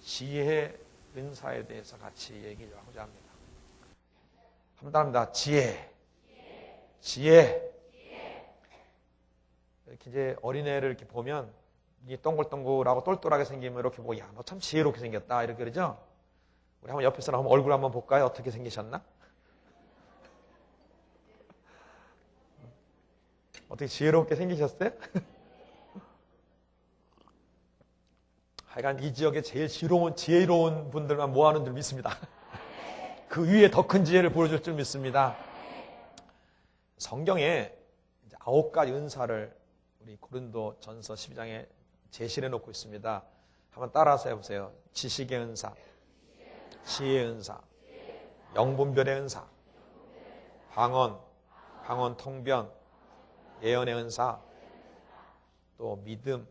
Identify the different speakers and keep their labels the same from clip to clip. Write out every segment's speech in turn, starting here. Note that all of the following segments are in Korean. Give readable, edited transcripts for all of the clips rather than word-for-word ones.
Speaker 1: 지혜 은사에 대해서 같이 얘기하고자 합니다. 한번합니다. 지혜. 이렇게 이제 어린애를 이렇게 보면 이 동글동글하고 똘똘하게 생기면 이렇게 보고, 야, 너 참 지혜롭게 생겼다, 이렇게 그러죠? 우리 한번 옆에서 한번 얼굴 한번 볼까요? 어떻게 생기셨나? 어떻게 지혜롭게 생기셨어요? 하여간 이 지역에 제일 지혜로운 분들만 모아놓은 줄 믿습니다. 그 위에 더 큰 지혜를 보여줄 줄 믿습니다. 성경에 9가지 은사를 우리 고린도 전서 12장에 제시해 놓고 있습니다. 한번 따라서 해보세요. 지식의 은사, 지혜의 은사, 영분별의 은사, 방언 통변, 예언의 은사, 또 믿음,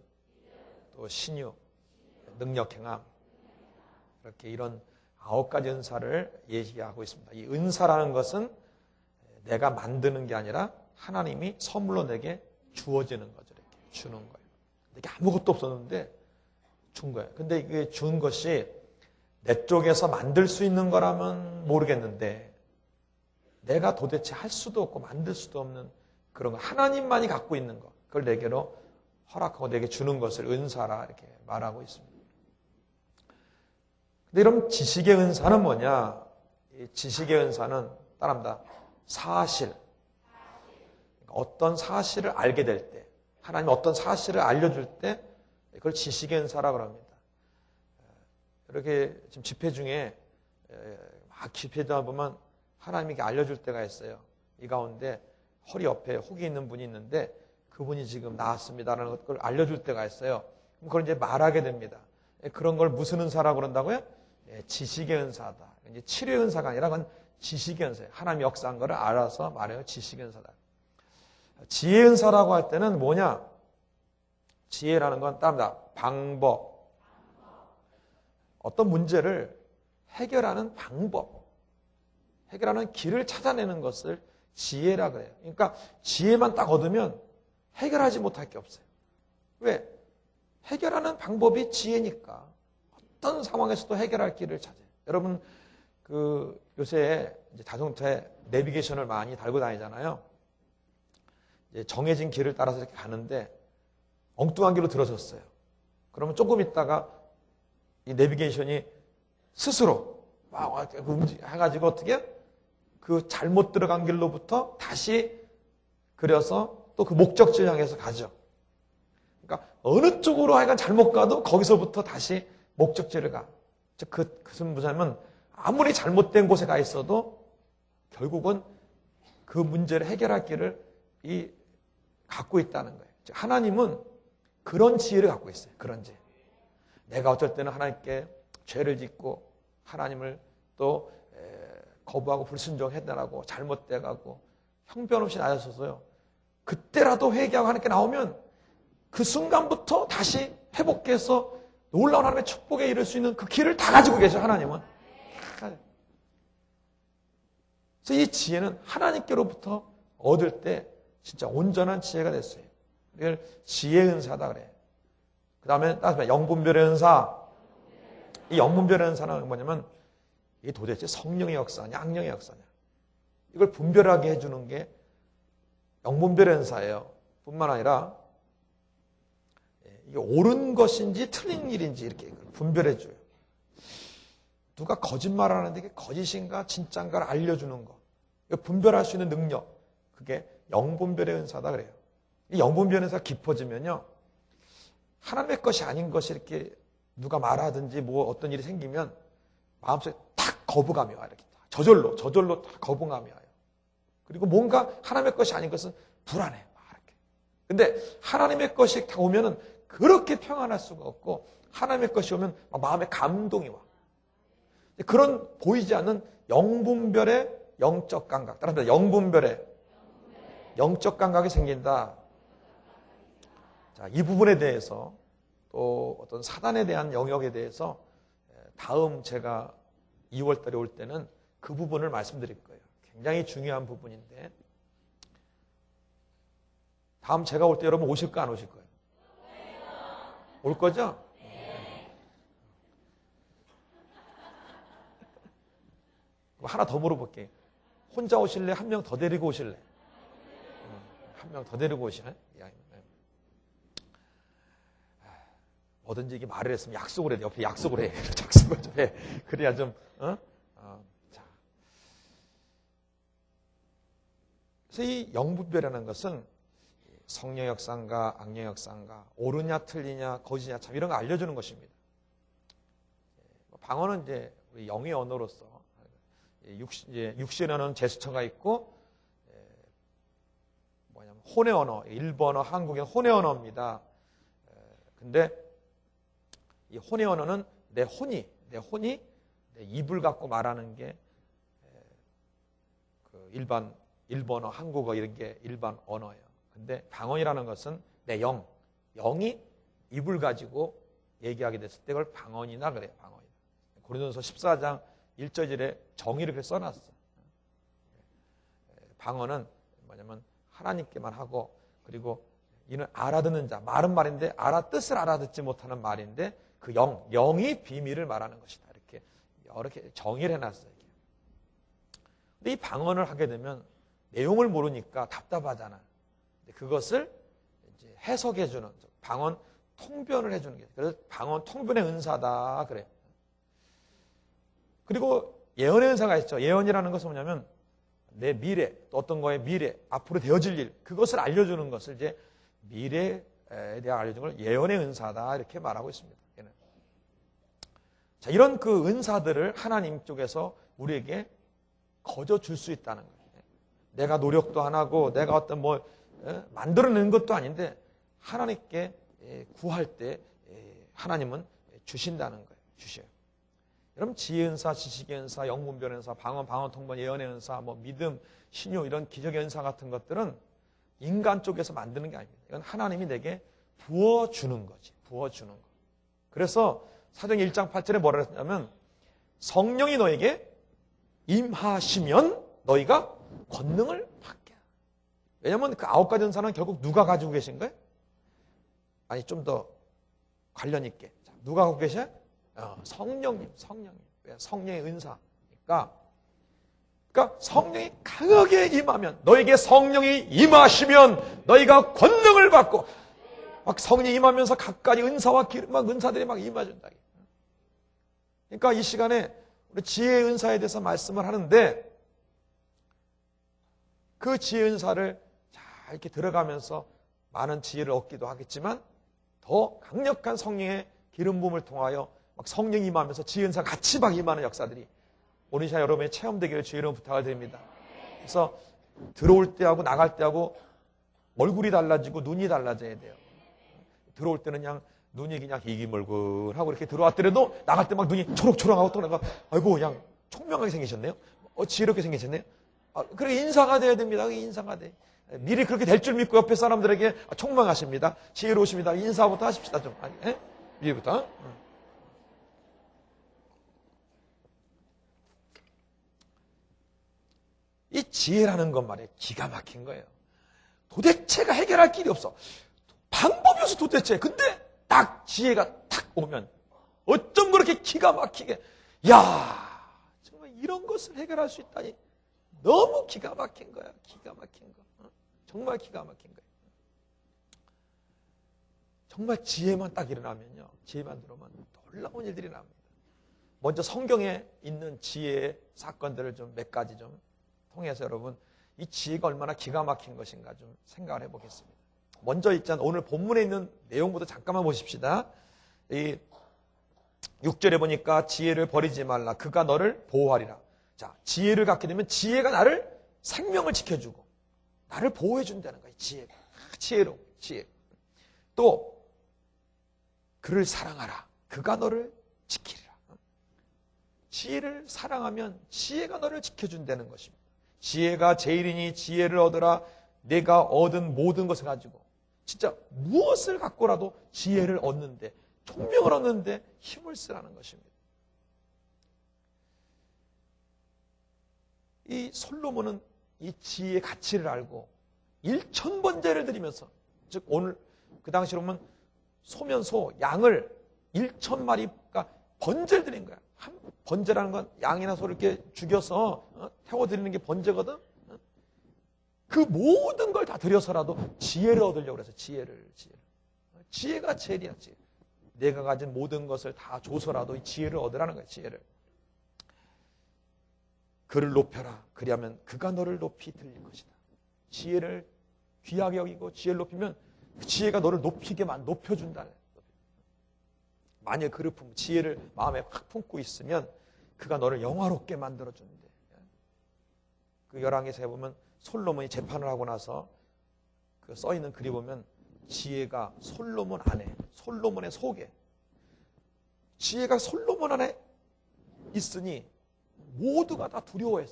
Speaker 1: 또 신유, 능력 행함, 이렇게 이런 9가지 은사를 얘기하고 있습니다. 이 은사라는 것은 내가 만드는 게 아니라 하나님이 선물로 내게 주어지는 거죠. 이렇게 주는 거예요. 이게 아무것도 없었는데 준 거예요. 근데 이게 준 것이 내 쪽에서 만들 수 있는 거라면 모르겠는데, 내가 도대체 할 수도 없고 만들 수도 없는 그런 거, 하나님만이 갖고 있는 것, 그걸 내게로 허락하고 내게 주는 것을 은사라 이렇게 말하고 있습니다. 근데 이런 지식의 은사는 뭐냐? 이 지식의 은사는 따라합니다. 사실. 어떤 사실을 알게 될 때, 하나님 어떤 사실을 알려줄 때 그걸 지식의 은사라고 합니다. 이렇게 지금 집회 중에 막 집회다 보면 하나님에게 알려줄 때가 있어요. 이 가운데 허리 옆에 혹이 있는 분이 있는데 그분이 지금 나았습니다라는 걸 알려줄 때가 있어요. 그럼 그걸 이제 말하게 됩니다. 그런 걸 무슨 은사라고 그런다고요? 지식의 은사다. 이제 치료의 은사가 아니라 그건 지식의 은사예요. 하나님이 역사한 거를 알아서 말해요. 지식의 은사다. 지혜의 은사라고 할 때는 뭐냐? 지혜라는 건 따릅니다. 방법. 어떤 문제를 해결하는 방법, 해결하는 길을 찾아내는 것을 지혜라 그래요. 그러니까 지혜만 딱 얻으면 해결하지 못할 게 없어요. 왜? 해결하는 방법이 지혜니까 어떤 상황에서도 해결할 길을 찾아요. 여러분 요새 이제 자동차에 내비게이션을 많이 달고 다니잖아요. 이제 정해진 길을 따라서 이렇게 가는데 엉뚱한 길로 들어섰어요. 그러면 조금 있다가 이 내비게이션이 스스로 막 해가지고 어떻게 그 잘못 들어간 길로부터 다시 그려서 또 그 목적지를 향해서 가죠. 그러니까 어느 쪽으로 하여간 잘못 가도 거기서부터 다시 목적지를 가. 그것은 뭐냐면 아무리 잘못된 곳에 가 있어도 결국은 그 문제를 해결할 길을 갖고 있다는 거예요. 하나님은 그런 지혜를 갖고 있어요. 그런 지혜. 내가 어쩔 때는 하나님께 죄를 짓고 하나님을 또 거부하고 불순종했다라고 잘못돼가고 형편없이 나서서요. 그때라도 회개하고 하나님께 나오면 그 순간부터 다시 회복해서 놀라운 하나님의 축복에 이를 수 있는 그 길을 다 가지고 계셔, 하나님은. 그래서 이 지혜는 하나님께로부터 얻을 때 진짜 온전한 지혜가 됐어요. 이걸 지혜의 은사다 그래. 그 다음에 영분별의 은사. 이 영분별의 은사는 뭐냐면 이게 도대체 성령의 역사냐 악령의 역사냐, 이걸 분별하게 해주는 게 영분별의 은사예요. 뿐만 아니라 이게 옳은 것인지 틀린 일인지 이렇게 분별해줘요. 누가 거짓말하는데 이게 거짓인가 진짜인가를 알려주는 거, 분별할 수 있는 능력, 그게 영분별의 은사다 그래요. 이 영분별의 은사가 깊어지면요, 하나님의 것이 아닌 것이 이렇게 누가 말하든지 뭐 어떤 일이 생기면 마음속에 탁 거부감이 와요. 이렇게 저절로 탁 거부감이 와요. 그리고 뭔가 하나님의 것이 아닌 것은 불안해. 이렇게. 근데 하나님의 것이 다 오면은 그렇게 평안할 수가 없고, 하나님의 것이 오면 마음에 감동이 와. 그런 보이지 않는 영분별의 영적 감각, 따라서 영분별의 영적 감각이 생긴다. 자, 이 부분에 대해서 또 어떤 사단에 대한 영역에 대해서 다음 제가 2월 달에 올 때는 그 부분을 말씀드릴 거예요. 굉장히 중요한 부분인데, 다음 제가 올 때 여러분 오실까 안 오실 거예요? 올 거죠? 하나 더 물어볼게요. 혼자 오실래? 한 명 더 데리고 오실래? 한 명 더 데리고 오시네? 뭐든지 이게 말을 했으면 약속을 해야 돼. 옆에 약속을 해. 약속을 좀 해. 그래야 좀, 자. 그래서 이 영분별이라는 것은 성령역상과 악령역상과 옳으냐 틀리냐 거짓이냐 참 이런 거 알려주는 것입니다. 방언은 이제 우리 영의 언어로서 육신의 언어는 제스처가 있고 뭐냐면 혼의 언어, 일본어, 한국인 혼의 언어입니다. 근데 이 혼의 언어는 내 혼이 내 입을 갖고 말하는 게 그 일반 일본어, 한국어 이런 게 일반 언어예요. 근데 방언이라는 것은 내 영이 입을 가지고 얘기하게 됐을 때 그걸 방언이나 그래요. 방언이나. 고린도서 14장 1절에 정의를 그렇게 써놨어. 방언은 뭐냐면 하나님께만 하고 그리고 이는 알아듣는 자, 말은 말인데 뜻을 알아듣지 못하는 말인데 그 영이 비밀을 말하는 것이다. 이렇게 정의를 해놨어요. 근데 이 방언을 하게 되면 내용을 모르니까 답답하잖아. 그것을 이제 해석해주는 방언 통변을 해주는 게 그래서 방언 통변의 은사다 그래요. 그리고 예언의 은사가 있죠. 예언이라는 것은 뭐냐면 내 미래, 또 어떤 거의 미래, 앞으로 되어질 일 그것을 알려주는 것을 이제 미래에 대해 알려주는 걸 예언의 은사다 이렇게 말하고 있습니다. 얘는. 자, 이런 그 은사들을 하나님 쪽에서 우리에게 거저 줄 수 있다는 거예요. 내가 노력도 안 하고 내가 어떤 만들어내는 것도 아닌데 하나님께 구할 때 하나님은 주신다는 거예요. 주셔요. 여러분 지혜의 은사, 지식의 은사, 영분별의 은사, 방언 통번, 예언의 은사, 믿음, 신유 이런 기적의 은사 같은 것들은 인간 쪽에서 만드는 게 아닙니다. 이건 하나님이 내게 부어주는 거지. 부어주는 거. 그래서 사도행 1장 8절에 뭐라 했냐면 성령이 너에게 임하시면 너희가 권능을 받게. 왜냐하면 그 9가지 은사는 결국 누가 가지고 계신 거예요? 아니 좀 더 관련 있게. 자, 누가 갖고 계셔요? 성령님. 성령의 은사니까. 그러니까 성령이 강하게 임하면 너에게 성령이 임하시면 너희가 권능을 받고 막 성령이 임하면서 각가지 은사와 기름, 막 은사들이 막 임해준다. 그러니까 이 시간에 우리 지혜의 은사에 대해서 말씀을 하는데 그 지혜의 은사를 잘 이렇게 들어가면서 많은 지혜를 얻기도 하겠지만 더 강력한 성령의 기름 부음을 통하여 막 성령이 임하면서 지혜의 은사가 같이 막 임하는 역사들이 오늘 시간 여러분의 체험되기를 주의 이름으로 부탁을 드립니다. 그래서 들어올 때하고 나갈 때하고 얼굴이 달라지고 눈이 달라져야 돼요. 들어올 때는 그냥 눈이 그냥 희기멀근하고 이렇게 들어왔더라도 나갈 때 막 눈이 초록초록하고 또 내가 아이고 그냥 총명하게 생기셨네요. 지혜롭게 생기셨네요. 그래 인사가 돼야 됩니다. 인사가 돼. 미리 그렇게 될 줄 믿고 옆에 사람들에게 총명하십니다. 지혜로우십니다. 인사부터 하십시다 좀. 미리부터. 이 지혜라는 것 말이에요. 기가 막힌 거예요. 도대체가 해결할 길이 없어. 방법이 없어 도대체. 근데 딱 지혜가 탁 오면 어쩜 그렇게 기가 막히게 야 정말 이런 것을 해결할 수 있다니 너무 기가 막힌 거야. 기가 막힌 거. 정말 기가 막힌 거예요. 정말 지혜만 딱 일어나면요. 지혜만 들어오면 놀라운 일들이 납니다. 먼저 성경에 있는 지혜의 사건들을 좀 몇 가지 좀 통해서 여러분 이 지혜가 얼마나 기가 막힌 것인가 좀 생각을 해보겠습니다. 먼저 있잖아요. 오늘 본문에 있는 내용부터 잠깐만 보십시다. 이 6절에 보니까 지혜를 버리지 말라. 그가 너를 보호하리라. 자, 지혜를 갖게 되면 지혜가 나를 생명을 지켜주고 나를 보호해 준다는 거예요. 지혜가. 지혜로. 지혜. 또 그를 사랑하라. 그가 너를 지키리라. 지혜를 사랑하면 지혜가 너를 지켜준다는 것입니다. 지혜가 제일이니 지혜를 얻으라. 내가 얻은 모든 것을 가지고 진짜 무엇을 갖고라도 지혜를 얻는데 총명을 얻는데 힘을 쓰라는 것입니다. 이 솔로몬은 이 지혜의 가치를 알고 1,000번제를 드리면서 즉 오늘 그 당시로 보면 소면 소 양을 1,000마리 그러니까 번제를 드린 거야. 번제라는 건 양이나 소를 이렇게 죽여서 태워드리는 게 번제거든. 그 모든 걸 다 드려서라도 지혜를 얻으려고 그래서 지혜를. 지혜가 제일이야, 지혜. 내가 가진 모든 것을 다 줘서라도 이 지혜를 얻으라는 거야, 지혜를. 그를 높여라. 그리하면 그가 너를 높이 들릴 것이다. 지혜를 귀하게 여기고 지혜를 높이면 그 지혜가 너를 높여준다. 만약 그를 품고 지혜를 마음에 확 품고 있으면 그가 너를 영화롭게 만들어주는데. 그 열왕기서에 보면 솔로몬이 재판을 하고 나서 그 써있는 글이 보면 지혜가 솔로몬 안에, 솔로몬의 속에, 지혜가 솔로몬 안에 있으니 모두가 다 두려워해요.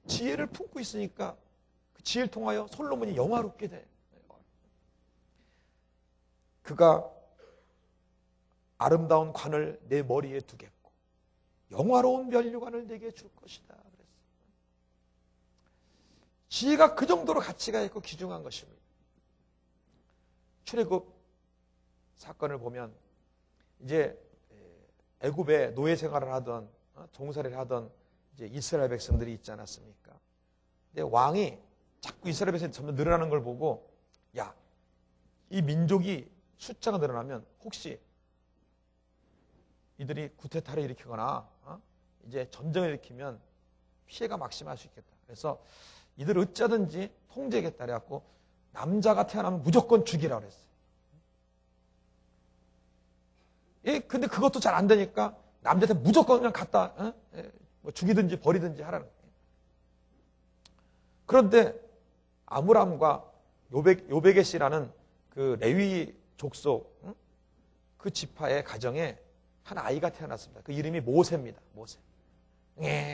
Speaker 1: 지혜를 품고 있으니까 그 지혜를 통하여 솔로몬이 영화롭게 돼. 그가 아름다운 관을 내 머리에 두겠고 영화로운 면류관을 내게 줄 것이다. 그랬어요. 지혜가 그 정도로 가치가 있고 귀중한 것입니다. 출애굽 사건을 보면 이제 애굽에 노예 생활을 하던 종살이를 하던 이제 이스라엘 백성들이 있지 않았습니까? 근데 왕이 자꾸 이스라엘 백성이 점점 늘어나는 걸 보고 야, 이 민족이 숫자가 늘어나면 혹시 이들이 구테타를 일으키거나 이제 전쟁을 일으키면 피해가 막심할 수 있겠다. 그래서 이들을 어쩌든지 통제하겠다 그래갖고 남자가 태어나면 무조건 죽이라고 그랬어요. 근데 그것도 잘 안 되니까 남자한테 무조건 그냥 갖다 뭐 죽이든지 버리든지 하라는 거예요. 그런데 아므람과 요베게시라는 그 레위 족속 그 지파의 가정에 한 아이가 태어났습니다. 그 이름이 모세입니다. 모세.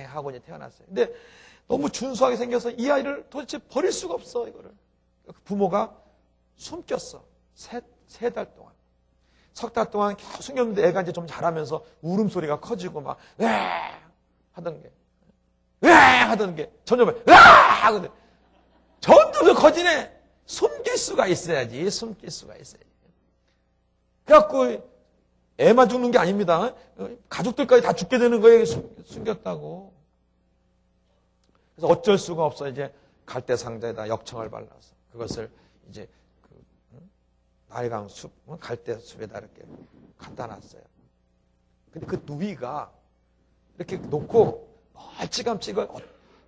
Speaker 1: 하고 이제 태어났어요. 근데 너무 준수하게 생겨서 이 아이를 도대체 버릴 수가 없어, 이거를. 부모가 숨겼어. 세 달 동안. 석 달 동안 계속 숨겼는데 애가 이제 좀 자라면서 울음소리가 커지고 막, 하던 게, 점점, 하거든. 점점 더 커지네. 숨길 수가 있어야지. 그래갖고, 애만 죽는 게 아닙니다. 가족들까지 다 죽게 되는 거예요. 숨겼다고. 그래서 어쩔 수가 없어. 이제 갈대 상자에다 역청을 발라서 그것을 이제 나일강 숲, 갈대 숲에다 이렇게 갖다 놨어요. 근데 그 누이가 이렇게 놓고 멀찌감치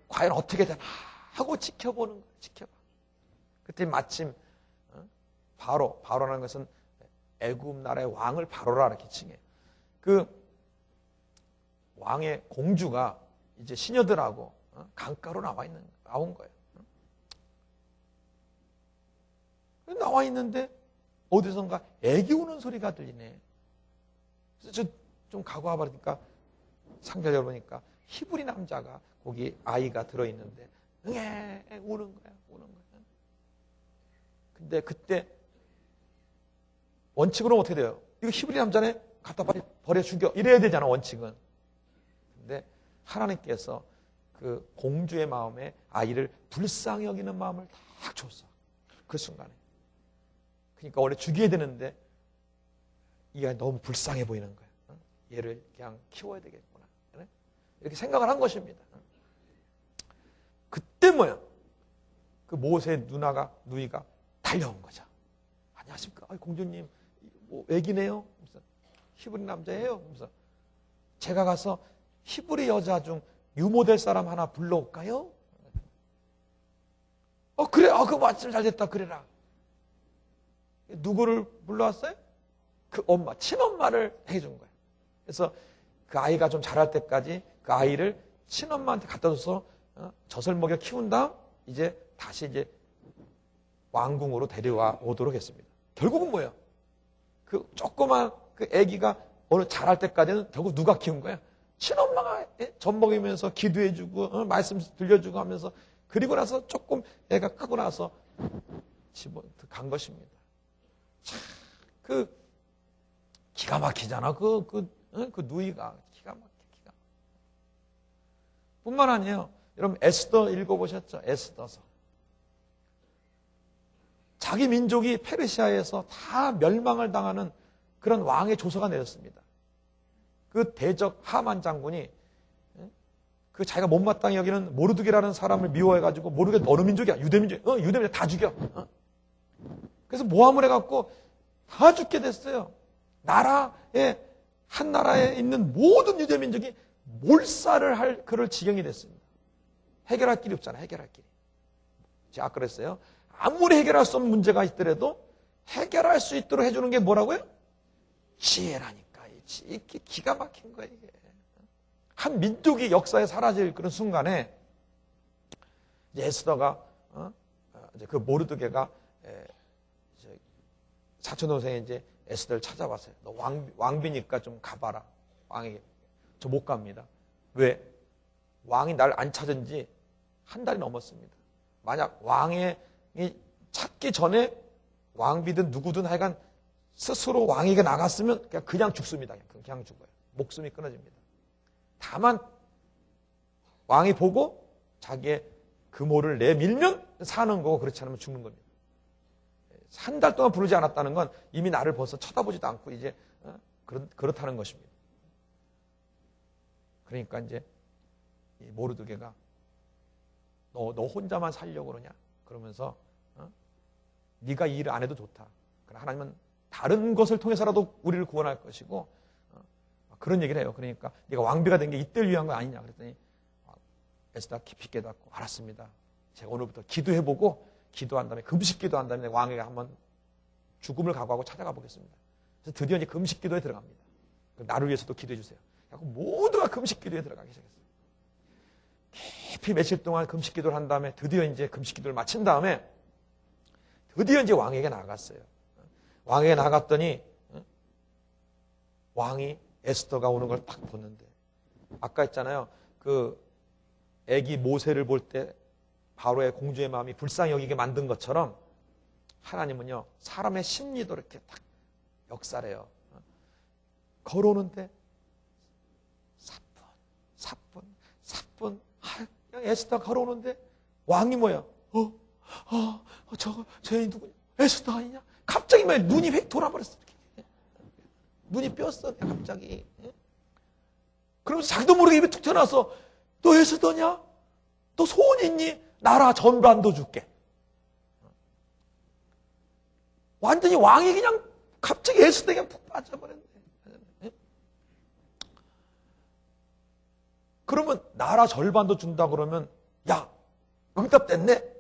Speaker 1: 과연 어떻게 되나 하고 지켜보는 거예요. 지켜봐. 그때 마침 바로라는 것은 애굽 나라의 왕을 바로라 이렇게 칭해요. 그 왕의 공주가 이제 시녀들하고 강가로 나온 거예요. 나와 있는데 어디선가 애기 우는 소리가 들리네. 그래서 좀 가고 와보니까 상자 열어보니까 히브리 남자가 거기 아이가 들어있는데 우는 거야. 근데 그때 원칙으로는 어떻게 돼요? 이거 히브리 남자네? 갖다 버려 죽여. 이래야 되잖아, 원칙은. 근데 하나님께서 그 공주의 마음에 아이를 불쌍히 여기는 마음을 딱 줬어. 그 순간에. 그러니까 원래 죽여야 되는데 이 아이 너무 불쌍해 보이는 거야. 얘를 그냥 키워야 되겠구나. 이렇게 생각을 한 것입니다. 그때 뭐야? 그 모세의 누이가 달려온 거죠. 안녕하십니까? 공주님, 뭐 애기네요? 히브리 남자예요? 그래서 제가 가서 히브리 여자 중 유모될 사람 하나 불러올까요? 그래. 그 마침 잘 됐다. 그래라. 누구를 불러왔어요? 그 엄마, 친엄마를 해준 거예요. 그래서 그 아이가 좀 자랄 때까지 그 아이를 친엄마한테 갖다 줘서 젖을 먹여 키운 다음 이제 다시 이제 왕궁으로 데려와 오도록 했습니다. 결국은 뭐예요? 그 조그만 그 아기가 어느 자랄 때까지는 결국 누가 키운 거야? 친엄마가 젖 먹이면서 기도해주고 말씀 들려주고 하면서 그리고 나서 조금 애가 크고 나서 간 것입니다. 참, 기가 막히잖아. 그 누이가 기가 막혀. 뿐만 아니에요. 여러분 에스더 읽어보셨죠? 에스더서. 자기 민족이 페르시아에서 다 멸망을 당하는 그런 왕의 조서가 내렸습니다. 그 대적 하만 장군이 그 자기가 못마땅히 여기는 모르드게라는 사람을 미워해가지고 모르드게 어느 민족이야? 유대민족. 유대민족 다 죽여. 그래서 모함을 해갖고 다 죽게 됐어요. 한 나라에 있는 모든 유대민족이 몰살을 할 그럴 지경이 됐습니다. 해결할 길이 없잖아요. 해결할 길이. 제가 아까 그랬어요. 아무리 해결할 수 없는 문제가 있더라도 해결할 수 있도록 해주는 게 뭐라고요? 지혜라니까. 이게 기가 막힌 거예요. 이게. 한 민족이 역사에 사라질 그런 순간에 에스더가 이제 그 모르드게가 사촌 동생이 이제 에스더를 찾아왔어요. 너 왕비니까 좀 가봐라. 왕에게. 저 못 갑니다. 왜? 왕이 날 안 찾은 지 한 달이 넘었습니다. 만약 왕이 찾기 전에 왕비든 누구든 하여간 스스로 왕에게 나갔으면 그냥 죽습니다. 그냥 죽어요. 목숨이 끊어집니다. 다만 왕이 보고 자기의 금호를 내밀면 사는 거고 그렇지 않으면 죽는 겁니다. 한 달 동안 부르지 않았다는 건 이미 나를 벌써 쳐다보지도 않고 이제 그렇다는 것입니다. 그러니까 이제 모르드게가 너 혼자만 살려고 그러냐? 그러면서 네가 이 일을 안 해도 좋다. 하나님은 다른 것을 통해서라도 우리를 구원할 것이고 그런 얘기를 해요. 그러니까 네가 왕비가 된 게 이때를 위한 거 아니냐 그랬더니 에스더가 깊이 깨닫고 알았습니다. 제가 오늘부터 기도해보고 기도한 다음에 금식 기도한 다음에 왕에게 한번 죽음을 각오하고 찾아가 보겠습니다. 그래서 드디어 이제 금식 기도에 들어갑니다. 나를 위해서도 기도해 주세요. 모두가 금식 기도에 들어가기 시작했어요. 깊이 며칠 동안 금식 기도를 한 다음에 드디어 이제 금식 기도를 마친 다음에 드디어 이제 왕에게 나갔어요. 왕에게 나갔더니 왕이 에스더가 오는 걸 딱 보는데 아까 했잖아요. 그 애기 모세를 볼 때 바로의 공주의 마음이 불쌍히 여기게 만든 것처럼 하나님은요 사람의 심리도 이렇게 딱 역사래요. 걸어오는데 사뿐 에스더 걸어오는데 왕이 뭐야? 저 애인 누구냐? 에스더 아니냐? 갑자기 막 눈이 획 돌아버렸어. 이렇게. 눈이 뼈었어 갑자기. 그러면서 자기도 모르게 입에 툭 튀어나와서 너 에스더냐? 너 소원 있니? 나라 전반도 줄게. 완전히 왕이 그냥 갑자기 에스더에 그냥 푹 빠져버렸네. 그러면 나라 절반도 준다 그러면 야 응답됐네.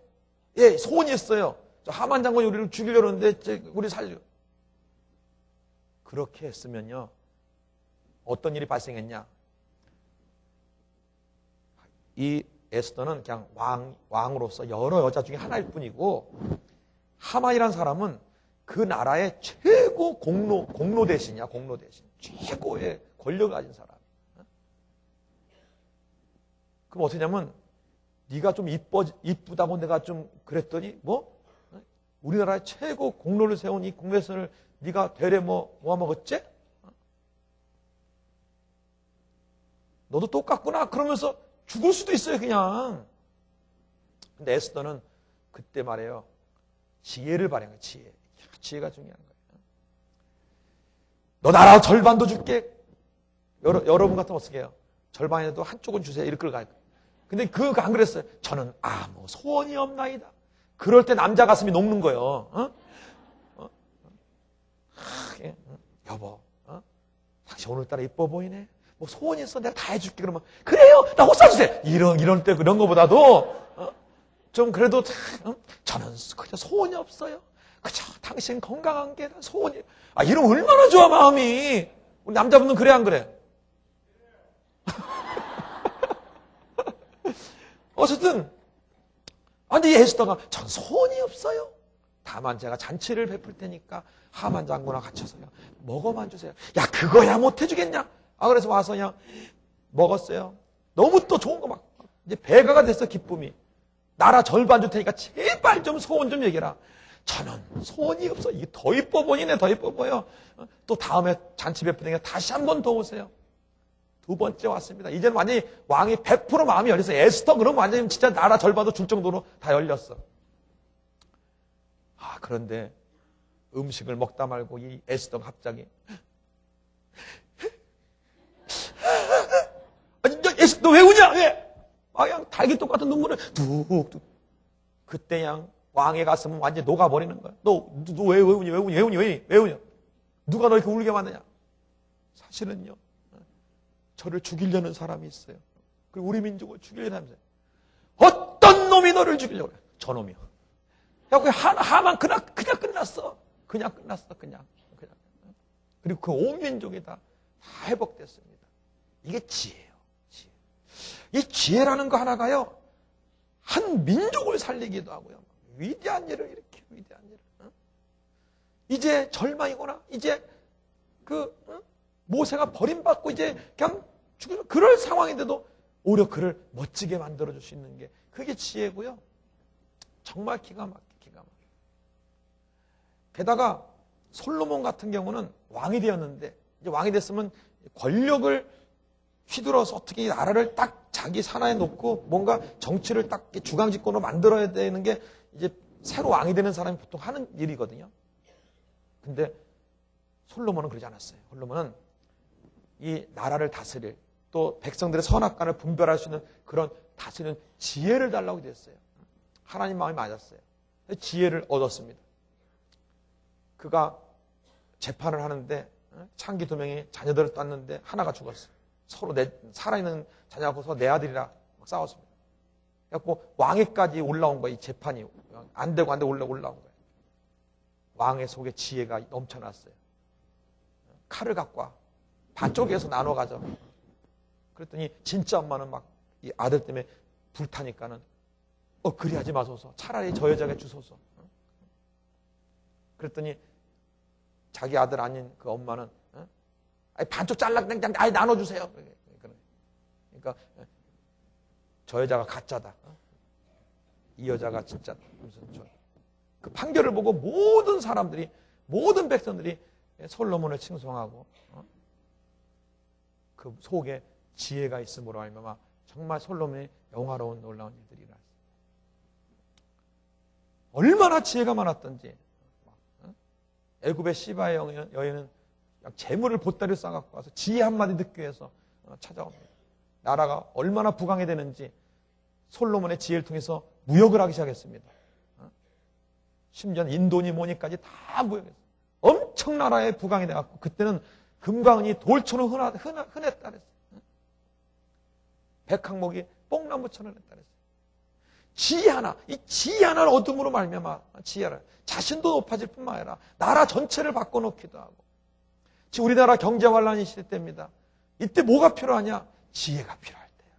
Speaker 1: 예 소원이 있어요. 저 하만 장군이 우리를 죽이려는데 우리 살려. 그렇게 했으면요 어떤 일이 발생했냐? 이 에스더는 그냥 왕으로서 여러 여자 중에 하나일 뿐이고 하만이라는 사람은 그 나라의 최고 공로 대신이야. 공로 대신 최고의 권력을 가진 사람. 그럼 어떻게 하냐면 네가 좀 이쁘다고 내가 좀 그랬더니 뭐 우리나라의 최고 공로를 세운 이 공로에서를 네가 되레 모아먹었지? 너도 똑같구나. 그러면서 죽을 수도 있어요 그냥. 근데 에스더는 그때 말이에요. 지혜를 발휘한 거예요. 지혜가 중요한 거예요. 너 나라 절반도 줄게. 여러분 같으면 어떻게 해요? 절반에도 한쪽은 주세요. 이렇게 갈 거예요. 근데 그거 안 그랬어요. 저는 아무 소원이 없나이다. 그럴 때 남자 가슴이 녹는 거예요. 여보, 당신 오늘따라 이뻐 보이네. 뭐 소원이 있어 내가 다 해줄게. 그러면 그래요. 나 옷 사주세요. 이런 때 그런 거보다도 좀 그래도 저는 그저 소원이 없어요. 그저 당신 건강한 게 소원이. 이러면 얼마나 좋아 마음이. 우리 남자분은 그래 안 그래? 어쨌든 근데 이 에스더가 전 소원이 없어요. 다만 제가 잔치를 베풀 테니까 하만 장군과 같이서요. 먹어만 주세요. 야 그거야 못 해주겠냐? 그래서 와서 그냥 먹었어요. 너무 또 좋은 거 막 이제 배가가 됐어 기쁨이. 나라 절반 줄 테니까 제발 좀 소원 좀 얘기해라. 저는 소원이 없어. 이게 더 이뻐 보이네. 더 이뻐 보여. 또 다음에 잔치 베푸니까 다시 한 번 더 오세요. 두 번째 왔습니다. 이제는 완전히 왕이 100% 마음이 열려서 에스더 그러면 완전히 진짜 나라 절반도 줄 정도로 다 열렸어. 그런데 음식을 먹다 말고 이 에스더가 갑자기 너 왜 우냐? 왜? 그냥 달기 똑같은 눈물을 뚝뚝. 그때 그냥 왕의 가슴은 완전히 녹아버리는 거야. 너 왜 우냐? 왜 우냐? 왜 우냐? 왜 우냐? 누가 너 이렇게 울게 만드냐? 사실은요, 저를 죽이려는 사람이 있어요. 그리고 우리 민족을 죽이려는 사람이 있어요. 어떤 놈이 너를 죽이려고 그래? 저놈이요. 그 하만 그냥 끝났어. 그냥 끝났어. 그냥. 그리고 그 온 민족이 다 회복됐습니다. 이게 지혜예요. 지혜. 이 지혜라는 거 하나가요, 한 민족을 살리기도 하고요. 위대한 일을 이렇게 위대한 일을. 이제 절망이거나 이제 모세가 버림받고 이제 그냥 죽는 그럴 상황인데도 오히려 그를 멋지게 만들어줄 수 있는 게 그게 지혜고요. 정말 기가 막혀. 게다가 솔로몬 같은 경우는 왕이 되었는데, 이제 왕이 됐으면 권력을 휘둘러서 어떻게 이 나라를 딱 자기 산하에 놓고 뭔가 정치를 딱 주강집권으로 만들어야 되는 게 이제 새로 왕이 되는 사람이 보통 하는 일이거든요. 근데 솔로몬은 그러지 않았어요. 솔로몬은 이 나라를 다스릴, 또 백성들의 선악간을 분별할 수 있는 그런 다스리는 지혜를 달라고 됐어요. 하나님 마음이 맞았어요. 지혜를 얻었습니다. 그가 재판을 하는데 창기 2명이 자녀들을 땄는데 하나가 죽었어요. 서로 살아있는 자녀하고 서로 내 아들이라 막 싸웠습니다. 그래서 왕위까지 올라온 거예요. 이 재판이 안 되고 올라온 거예요. 왕의 속에 지혜가 넘쳐났어요. 칼을 갖고 와. 반쪽에서 나눠 가져. 그랬더니 진짜 엄마는 막 이 아들 때문에 불타니까는 그리하지 마소서. 차라리 저 여자에게 주소서. 그랬더니 자기 아들 아닌 그 엄마는 반쪽 잘라 그냥 나눠주세요. 그러니까 저 여자가 가짜다. 이 여자가 진짜 무슨 그 판결을 보고 모든 사람들이, 모든 백성들이 솔로몬을 칭송하고 그 속에 지혜가 있음으로 알미암아 정말 솔로몬의 영화로운 놀라운 일들이 일어났습니다. 얼마나 지혜가 많았던지. 애굽의 시바의 여인은 재물을 보따리를 싸갖고 와서 지혜 한마디 듣기 위해서 찾아옵니다. 나라가 얼마나 부강이 되는지 솔로몬의 지혜를 통해서 무역을 하기 시작했습니다. 심지어는 인도니 뭐니까지 다 무역했어요. 엄청 나라에 부강이 돼갖고 그때는 금강이 돌처럼 흔했다 그랬어요. 백항목이 뽕나무처럼 했다 그랬어요. 지혜 하나, 이 지혜 하나를 얻음으로 말미암아 지혜를 자신도 높아질 뿐만 아니라 나라 전체를 바꿔놓기도 하고. 지금 우리나라 경제 환란이 시대 때입니다. 이때 뭐가 필요하냐? 지혜가 필요할 때야.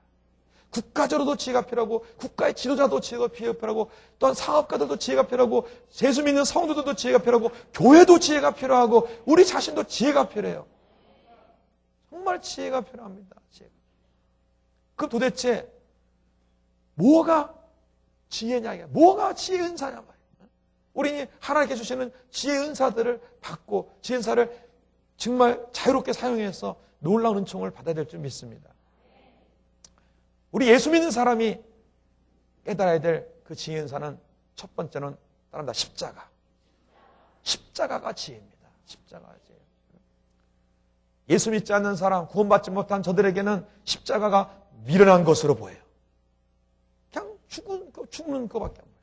Speaker 1: 국가적으로도 지혜가 필요하고, 국가의 지도자도 지혜가 필요하고, 또한 사업가들도 지혜가 필요하고, 예수 믿는 성도들도 지혜가 필요하고, 교회도 지혜가 필요하고, 우리 자신도 지혜가 필요해요. 정말 지혜가 필요합니다. 지혜가. 그럼 도대체 뭐가 지혜냐? 뭐가 지혜 은사냐 말이에요. 우리 하나님께 주시는 지혜 은사들을 받고 지혜 은사를 정말 자유롭게 사용해서 놀라운 은총을 받아야 될 줄 믿습니다. 우리 예수 믿는 사람이 깨달아야 될 그 지혜 은사는 첫 번째는 따릅니다. 십자가. 십자가가 지혜입니다. 십자가가 지혜. 예수 믿지 않는 사람, 구원받지 못한 저들에게는 십자가가 미련한 것으로 보여요. 그냥 죽는 것밖에 안 보여요.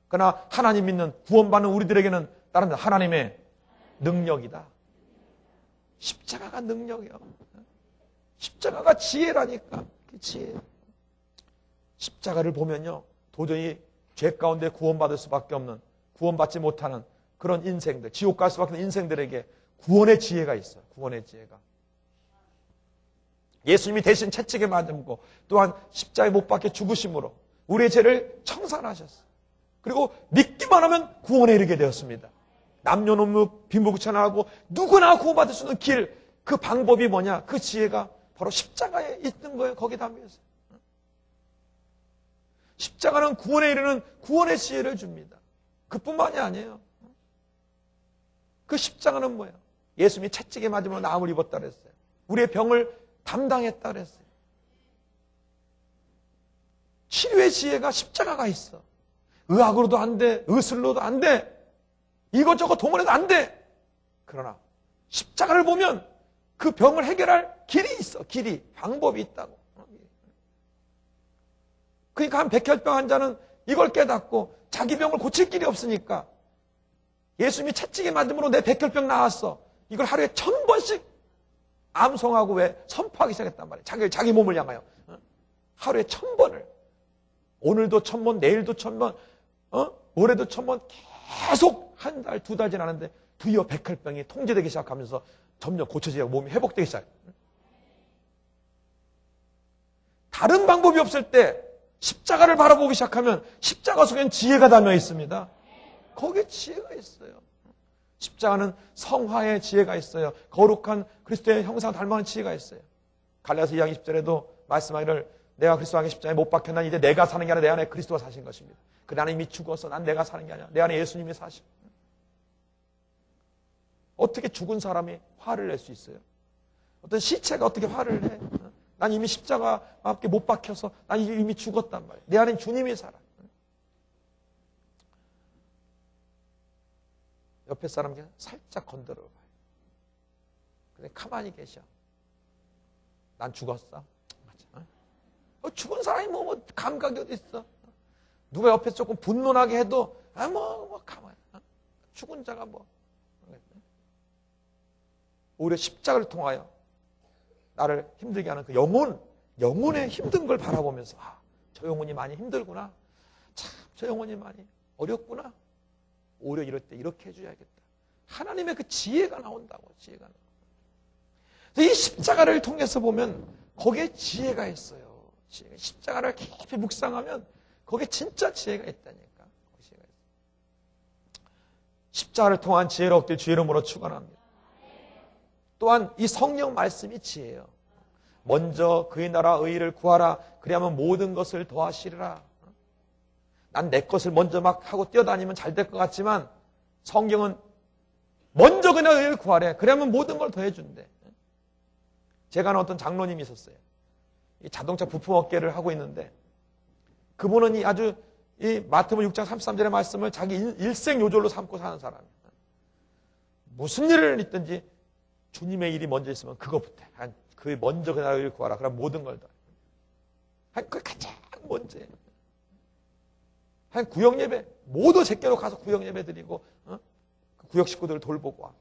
Speaker 1: 그러나 하나님 믿는 구원받는 우리들에게는 따릅니다. 하나님의 능력이다. 십자가가 능력이요. 십자가가 지혜라니까. 지혜. 십자가를 보면요, 도저히 죄 가운데 구원받을 수밖에 없는, 구원받지 못하는 그런 인생들, 지옥 갈 수밖에 없는 인생들에게 구원의 지혜가 있어요. 구원의 지혜가. 예수님이 대신 채찍에 맞음고 또한 십자가에 못 박혀 죽으심으로 우리의 죄를 청산하셨어요. 그리고 믿기만 하면 구원에 이르게 되었습니다. 남녀노소 빈부구천하고 누구나 구원받을 수 있는 길, 그 방법이 뭐냐? 그 지혜가 바로 십자가에 있는 거예요. 거기에 담겨있어요. 십자가는 구원에 이르는 구원의 지혜를 줍니다. 그뿐만이 아니에요. 그 십자가는 뭐예요? 예수님이 채찍에 맞으면 나음을 입었다 그랬어요. 우리의 병을 담당했다 그랬어요. 치료의 지혜가 십자가가 있어. 의학으로도 안 돼. 의술로도 안 돼. 이것저것 동원해도 안 돼. 그러나 십자가를 보면 그 병을 해결할 길이 있어. 길이. 방법이 있다고. 그러니까 한 백혈병 환자는 이걸 깨닫고 자기 병을 고칠 길이 없으니까 예수님이 채찍에 맞음으로 내 백혈병 나았어. 이걸 하루에 1000번씩 암송하고 왜 선포하기 시작했단 말이에요. 자기 몸을 향하여. 하루에 1000번을. 오늘도 1000번, 내일도 1000번, 모레도 1000번 계속 한 달, 2달 지나는데 드디어 백혈병이 통제되기 시작하면서 점점 고쳐지고 몸이 회복되기 시작해요. 다른 방법이 없을 때 십자가를 바라보기 시작하면 십자가 속엔 지혜가 담겨 있습니다. 거기에 지혜가 있어요. 십자가는 성화의 지혜가 있어요. 거룩한 그리스도의 형상 닮아가는 지혜가 있어요. 갈라디아서 2장 20절에도 말씀하기를 내가 그리스도 안에 십자가에 못 박혔나 이제 내가 사는 게 아니라 내 안에 그리스도가 사신 것입니다. 그 나는 이미 죽어서 난 내가 사는 게 아니라 내 안에 예수님이 사신. 어떻게 죽은 사람이 화를 낼 수 있어요? 어떤 시체가 어떻게 화를 내? 난 이미 십자가와 함께 못 박혀서 난 이미 죽었단 말이에요. 내 안에 주님이 살아. 옆에 사람에게 살짝 건드려 봐요. 그래 가만히 계셔. 난 죽었어. 죽은 사람이 뭐 감각이 어디 있어? 누가 옆에서 조금 분노하게 해도 가만히. 죽은 자가 뭐. 오히려 십자가를 통하여 나를 힘들게 하는 그 영혼의 힘든 걸 바라보면서 저 영혼이 많이 힘들구나. 참 저 영혼이 많이 어렵구나. 오히려 이럴 때 이렇게 해줘야겠다. 하나님의 그 지혜가 나온다고. 지혜가 나온다고. 이 십자가를 통해서 보면 거기에 지혜가 있어요. 십자가를 깊이 묵상하면 거기에 진짜 지혜가 있다니까. 십자가를 통한 지혜를 얻길 주의 이름으로 축원합니다. 또한 이 성령 말씀이 지혜예요. 먼저 그의 나라 의를 구하라. 그리하면 모든 것을 더하시리라. 난 내 것을 먼저 막 하고 뛰어다니면 잘 될 것 같지만 성경은 먼저 그의 나라 의를 구하래. 그러면 모든 걸 더해준대. 제가 아는 어떤 장로님이 있었어요. 이 자동차 부품 업계를 하고 있는데 그분은 아주 이 마태복음 6장 33절의 말씀을 자기 일생 요절로 삼고 사는 사람이에요. 무슨 일을 있든지 주님의 일이 먼저 있으면 그거부터 해. 그 먼저 그 나라를 구하라. 그럼 모든 걸 더. 그 가장 먼저 해. 한 구역 예배 모두 제껴로 가서 구역 예배 드리고 그 구역 식구들을 돌보고 와.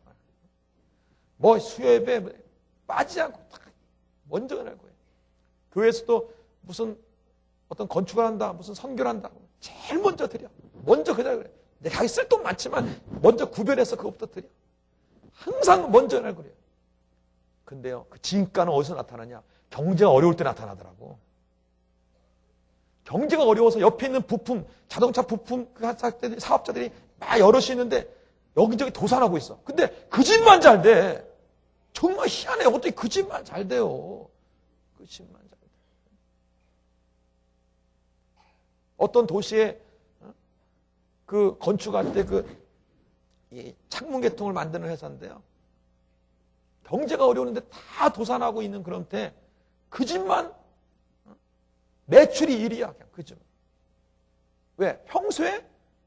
Speaker 1: 뭐 수요 예배 빠지지 않고 먼저 그날 거예요. 교회에서도 무슨 어떤 건축을 한다, 무슨 선교를 한다. 제일 먼저 드려. 먼저 그날 그래. 내가 가기 쓸 돈 많지만 먼저 구별해서 그것부터 드려. 항상 먼저 그날 그래요. 근데요, 그 진가는 어디서 나타나냐? 경제가 어려울 때 나타나더라고. 경제가 어려워서 옆에 있는 부품, 자동차 부품 사업자들이 막 여럿이 있는데 여기저기 도산하고 있어. 근데 그 집만 잘 돼. 정말 희한해요. 어떻게 그 집만 잘 돼요. 그 집만 잘 돼. 어떤 도시에 그 건축할 때 이 창문 계통을 만드는 회사인데요. 경제가 어려운데 다 도산하고 있는 그런 때 그 집만 매출이 1위야. 그냥 그 집. 왜? 평소에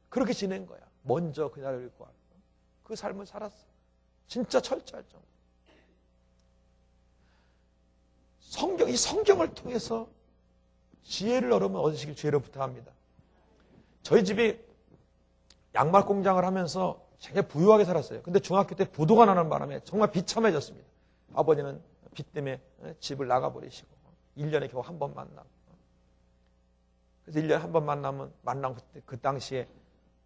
Speaker 1: 그렇게 지낸 거야. 먼저 그날을 읽고 그 삶을 살았어. 진짜 철저할 정도. 이 성경을 통해서 지혜를 얻으면 얻으시길 주의를 부탁합니다. 저희 집이 양말 공장을 하면서 되게 부유하게 살았어요. 근데 중학교 때 부도가 나는 바람에 정말 비참해졌습니다. 아버지는 빚 때문에 집을 나가버리시고 1년에 겨우 한 번 만나고 그래서 1년에 한 번 만나면 그 당시에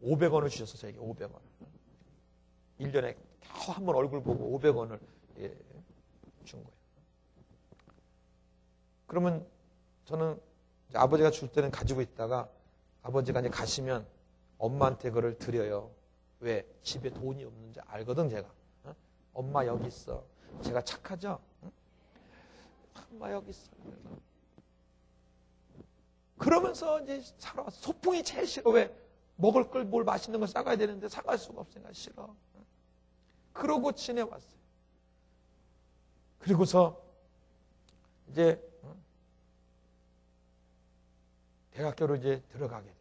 Speaker 1: 500원을 주셨어요. 저에게 500원. 1년에 겨우 한 번 얼굴 보고 500원을 준 거예요. 그러면 저는 아버지가 줄 때는 가지고 있다가 아버지가 이제 가시면 엄마한테 그걸 드려요. 왜? 집에 돈이 없는지 알거든 제가. 엄마 여기 있어. 제가 착하죠? 엄마 여기 있어. 그러면서 이제 살아왔어. 소풍이 제일 싫어. 왜? 먹을 걸 뭘 맛있는 걸 싸가야 되는데 사갈 수가 없으니까 싫어. 그러고 지내왔어요. 그리고서 이제 대학교로 이제 들어가게 돼요.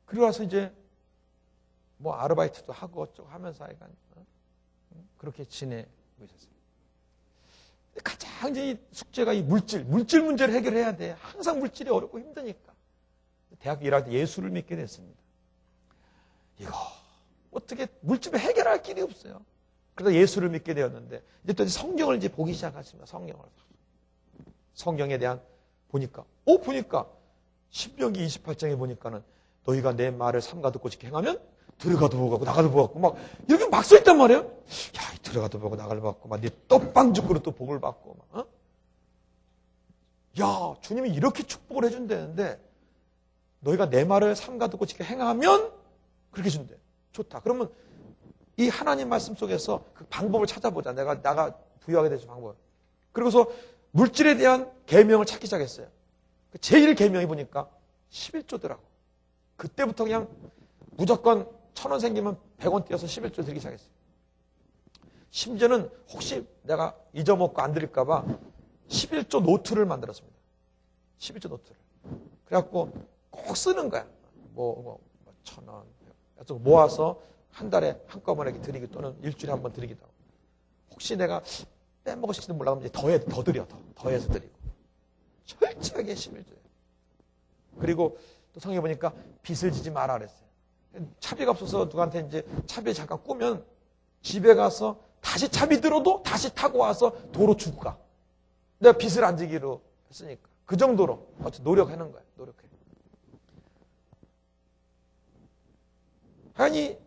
Speaker 1: 그리고 와서 이제 뭐 아르바이트도 하고 어쩌고 하면서 하여간 그렇게 지내고 있었어요. 가장 이제 이 숙제가 이 물질 문제를 해결해야 돼. 항상 물질이 어렵고 힘드니까. 대학교 1학년 때 예수를 믿게 됐습니다. 이거 어떻게 물질을 해결할 길이 없어요. 그래서 예수를 믿게 되었는데 이제 또 성경을 이제 보기 시작하십니다. 성경에 대한 보니까 신명기 28장에 보니까는 너희가 내 말을 삼가 듣고 지켜 행하면 들어가도 보고 나가도 보고 막 이렇게 막 써있단 말이에요. 야, 들어가도 보고 나가도 보고 막 네 떡빵 죽으로 또 복을 받고 막. 야, 주님이 이렇게 축복을 해준다는데 너희가 내 말을 삼가 듣고 지켜 행하면 그렇게 준대. 좋다. 그러면 이 하나님 말씀 속에서 그 방법을 찾아보자. 내가 부여하게 되는 방법. 그리고서 물질에 대한 계명을 찾기 시작했어요. 제1 계명이 보니까 11조더라고. 그때부터 그냥 무조건 1,000원 생기면 100원 띄어서 11조 드리기 시작했어요. 심지어는 혹시 내가 잊어먹고 안 드릴까봐 11조 노트를 만들었습니다. 11조 노트를. 그래갖고 꼭 쓰는 거야. 1,000원. 모아서 한 달에 한꺼번에 이렇게 드리기 또는 일주일에 한 번 드리기도 하고. 혹시 내가 빼먹을지도 몰라 그러면 더 드려. 더해서 드리고. 철저하게 11조예요. 그리고 또 성경에 보니까 빚을 지지 마라 그랬어요. 차비가 없어서 누구한테 이제 차비 잠깐 꾸면 집에 가서 다시 차비 들어도 다시 타고 와서 도로 주고 가. 내가 빚을 안 지기로 했으니까. 그 정도로 어쨌든 노력하는 거야. 노력해. 아니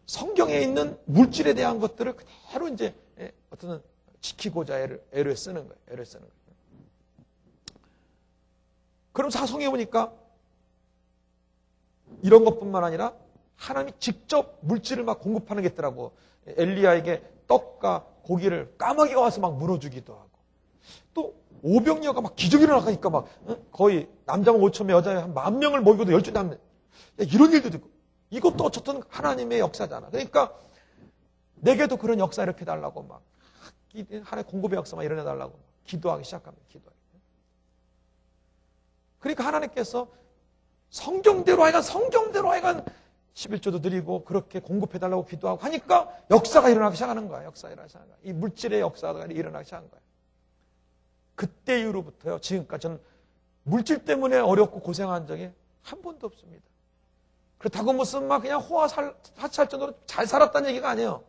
Speaker 1: 성경에 있는 물질에 대한 것들을 그대로 이제 어떤 지키고자 애를 쓰는 거예요. 애를 쓰는 거예요. 그럼 사성에 보니까 이런 것뿐만 아니라 하나님이 직접 물질을 막 공급하는 게 있더라고. 엘리야에게 떡과 고기를 까마귀가 와서 막 물어주기도 하고. 또 오병이어가 막 기적이 일어나니까 막 거의 남자만 5,000명, 여자 한 10,000명을 모이고도 12 남는 이런 일도 있고. 이것도 어쨌든 하나님의 역사잖아. 그러니까 내게도 그런 역사 이렇게 달라고 막 하나님의 공급의 역사만 일어나 달라고 기도하기 시작합니다. 기도하기. 그러니까 하나님께서 성경대로 하여간 11조도 드리고 그렇게 공급해달라고 기도하고 하니까 역사가 일어나기 시작하는 거야. 역사가 일어나기 시작하는 거야. 이 물질의 역사가 일어나기 시작하는 거야. 그때 이후로부터요. 지금까지 저는 물질 때문에 어렵고 고생한 적이 한 번도 없습니다. 그렇다고 무슨 막 그냥 호화사치할 정도로 잘 살았다는 얘기가 아니에요.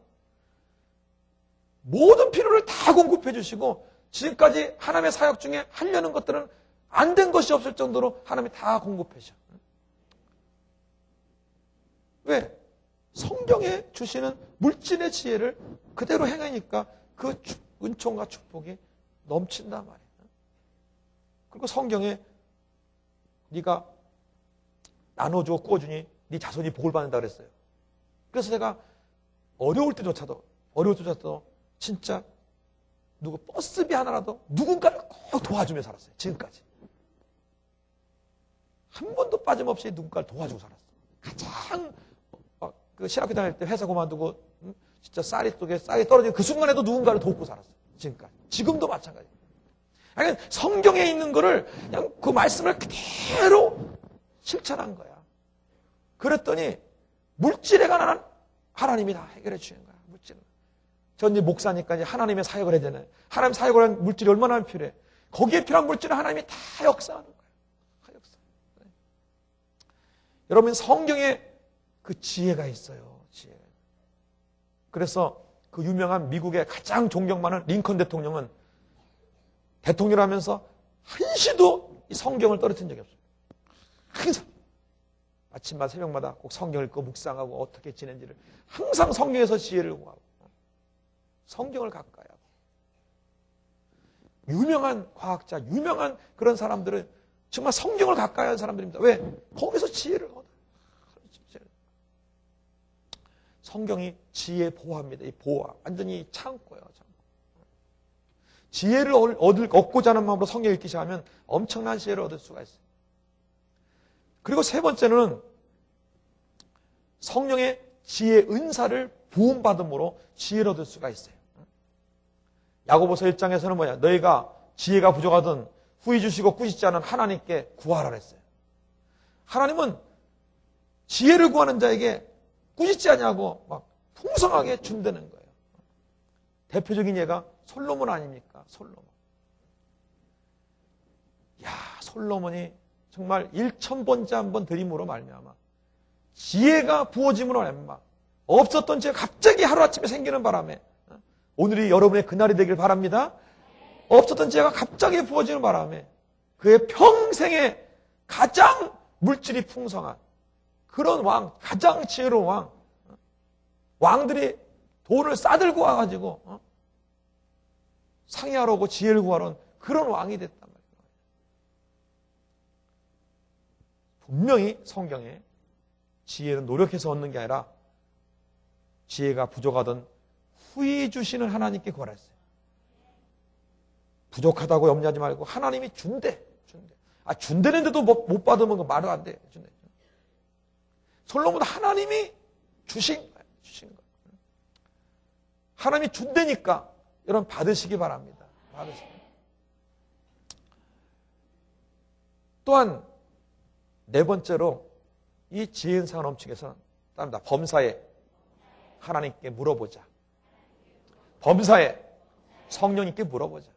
Speaker 1: 모든 필요를 다 공급해 주시고 지금까지 하나님의 사역 중에 하려는 것들은 안 된 것이 없을 정도로 하나님이 다 공급해 주셔. 왜? 성경에 주시는 물질의 지혜를 그대로 행하니까 그 은총과 축복이 넘친단 말이에요. 그리고 성경에 네가 나눠주고 꾸어주니 네 자손이 복을 받는다 그랬어요. 그래서 제가 어려울 때조차도 진짜 누구 버스비 하나라도 누군가를 꼭 도와주며 살았어요. 지금까지. 한 번도 빠짐없이 누군가를 도와주고 살았어요. 가장 그 신학교 다닐 때 회사 그만두고 진짜 쌀이 떨어지는 그 순간에도 누군가를 돕고 살았어요. 지금까지. 지금도 마찬가지예요. 아니, 성경에 있는 거를 그냥 그 말씀을 그대로 실천한 거야. 그랬더니 물질에 관한 하나님이 다 해결해 주시는 거야. 물질은. 전 이제 목사니까 이제 하나님의 사역을 해야 되잖아요. 하나님 사역을 하는 물질이 얼마나 필요해. 거기에 필요한 물질은 하나님이 다 역사하는 거야. 다 역사. 네. 여러분 성경에 그 지혜가 있어요. 지혜. 그래서 그 유명한 미국의 가장 존경받는 링컨 대통령은 대통령하면서 한시도 이 성경을 떨어뜨린 적이 없어요. 항상 아침마다 새벽마다 꼭 성경을 읽고 묵상하고 어떻게 지낸지를 항상 성경에서 지혜를 구하고 성경을 가까이 하고 유명한 과학자, 유명한 그런 사람들은 정말 성경을 가까이 하는 사람들입니다. 왜? 거기서 지혜를 얻어요. 성경이 지혜 보화입니다. 이 보화. 완전히 창고예요. 창고. 지혜를 얻고자 하는 마음으로 성경 읽기 시작하면 엄청난 지혜를 얻을 수가 있어요. 그리고 세 번째는 성령의 지혜 은사를 부음받음으로 지혜를 얻을 수가 있어요. 야고보서 1장에서는 뭐냐? 너희가 지혜가 부족하든 후히 주시고 꾸짖지 않은 하나님께 구하라 그랬어요. 하나님은 지혜를 구하는 자에게 꾸짖지 않냐고 막 풍성하게 준다는 거예요. 대표적인 예가 솔로몬 아닙니까? 솔로몬. 야, 솔로몬이 정말 1000번째 한번 드림으로 말미암아 지혜가 부어짐으로 말미암아 없었던 지혜가 갑자기 하루아침에 생기는 바람에 오늘이 여러분의 그날이 되길 바랍니다. 없었던 지혜가 갑자기 부어지는 바람에 그의 평생에 가장 물질이 풍성한 그런 왕, 가장 지혜로운 왕, 왕들이 돈을 싸들고 와가지고 상의하러 오고 지혜를 구하러 온 그런 왕이 됐단 말이에요. 분명히 성경에 지혜는 노력해서 얻는 게 아니라 지혜가 부족하던 후히 주시는 하나님께 구하라 했어요. 부족하다고 염려하지 말고 하나님이 준대. 준대는데도 못 받으면 그 말도 안 돼. 준대. 솔로몬 하나님이 주신 거예요. 주신 거. 하나님이 준대니까 여러분 받으시기 바랍니다. 받으시기. 또한 네 번째로 이 지혜은사가 넘치게 해서는 따릅니다. 범사에 하나님께 물어보자. 범사에 성령님께 물어보자.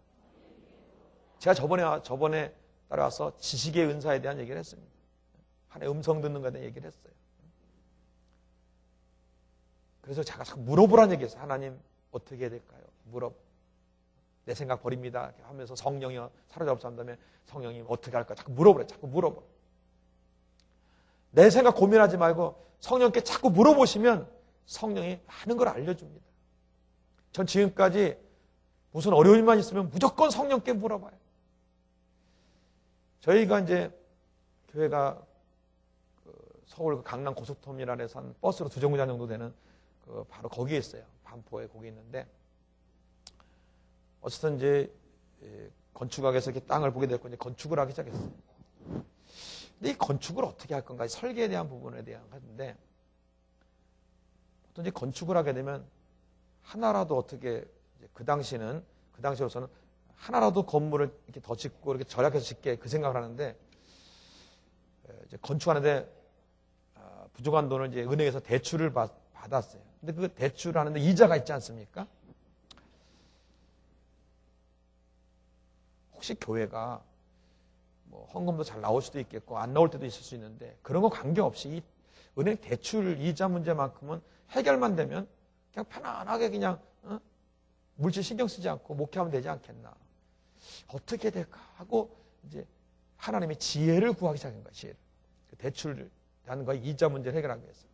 Speaker 1: 제가 저번에 따라와서 지식의 은사에 대한 얘기를 했습니다. 하나의 음성 듣는 것에 대한 얘기를 했어요. 그래서 제가 자꾸 물어보라는 얘기했어요. 하나님 어떻게 해야 될까요? 내 생각 버립니다. 이렇게 하면서 성령이 사로잡아서 한다면 성령님 어떻게 할까? 자꾸 물어보래. 자꾸 물어봐. 내 생각 고민하지 말고 성령께 자꾸 물어보시면 성령이 많은 걸 알려줍니다. 전 지금까지 무슨 어려운 일만 있으면 무조건 성령께 물어봐요. 저희가 이제 교회가 서울 강남 고속터미널에서 한 버스로 2정거장 정도 되는 바로 거기에 있어요. 반포에 거기 있는데 어쨌든 이제 건축학에서 이렇게 땅을 보게 됐고 이제 건축을 하기 시작했어요. 근데 이 건축을 어떻게 할 건가? 설계에 대한 부분에 대한 건데 보통 이제 건축을 하게 되면 하나라도 어떻게 그 당시로서는 하나라도 건물을 이렇게 더 짓고 이렇게 절약해서 짓게 그 생각을 하는데 이제 건축하는데 부족한 돈을 이제 은행에서 대출을 받았어요. 근데 그 대출을 하는데 이자가 있지 않습니까? 혹시 교회가 뭐 헌금도 잘 나올 수도 있겠고 안 나올 때도 있을 수 있는데 그런 거 관계없이 이 은행 대출 이자 문제만큼은 해결만 되면 그냥 편안하게 그냥 물질 신경 쓰지 않고 목회하면 되지 않겠나. 어떻게 될까 하고 이제 하나님의 지혜를 구하기 시작한 거예요. 지혜를. 그 대출을 하는 거야. 이자 문제를 해결하기 위해서.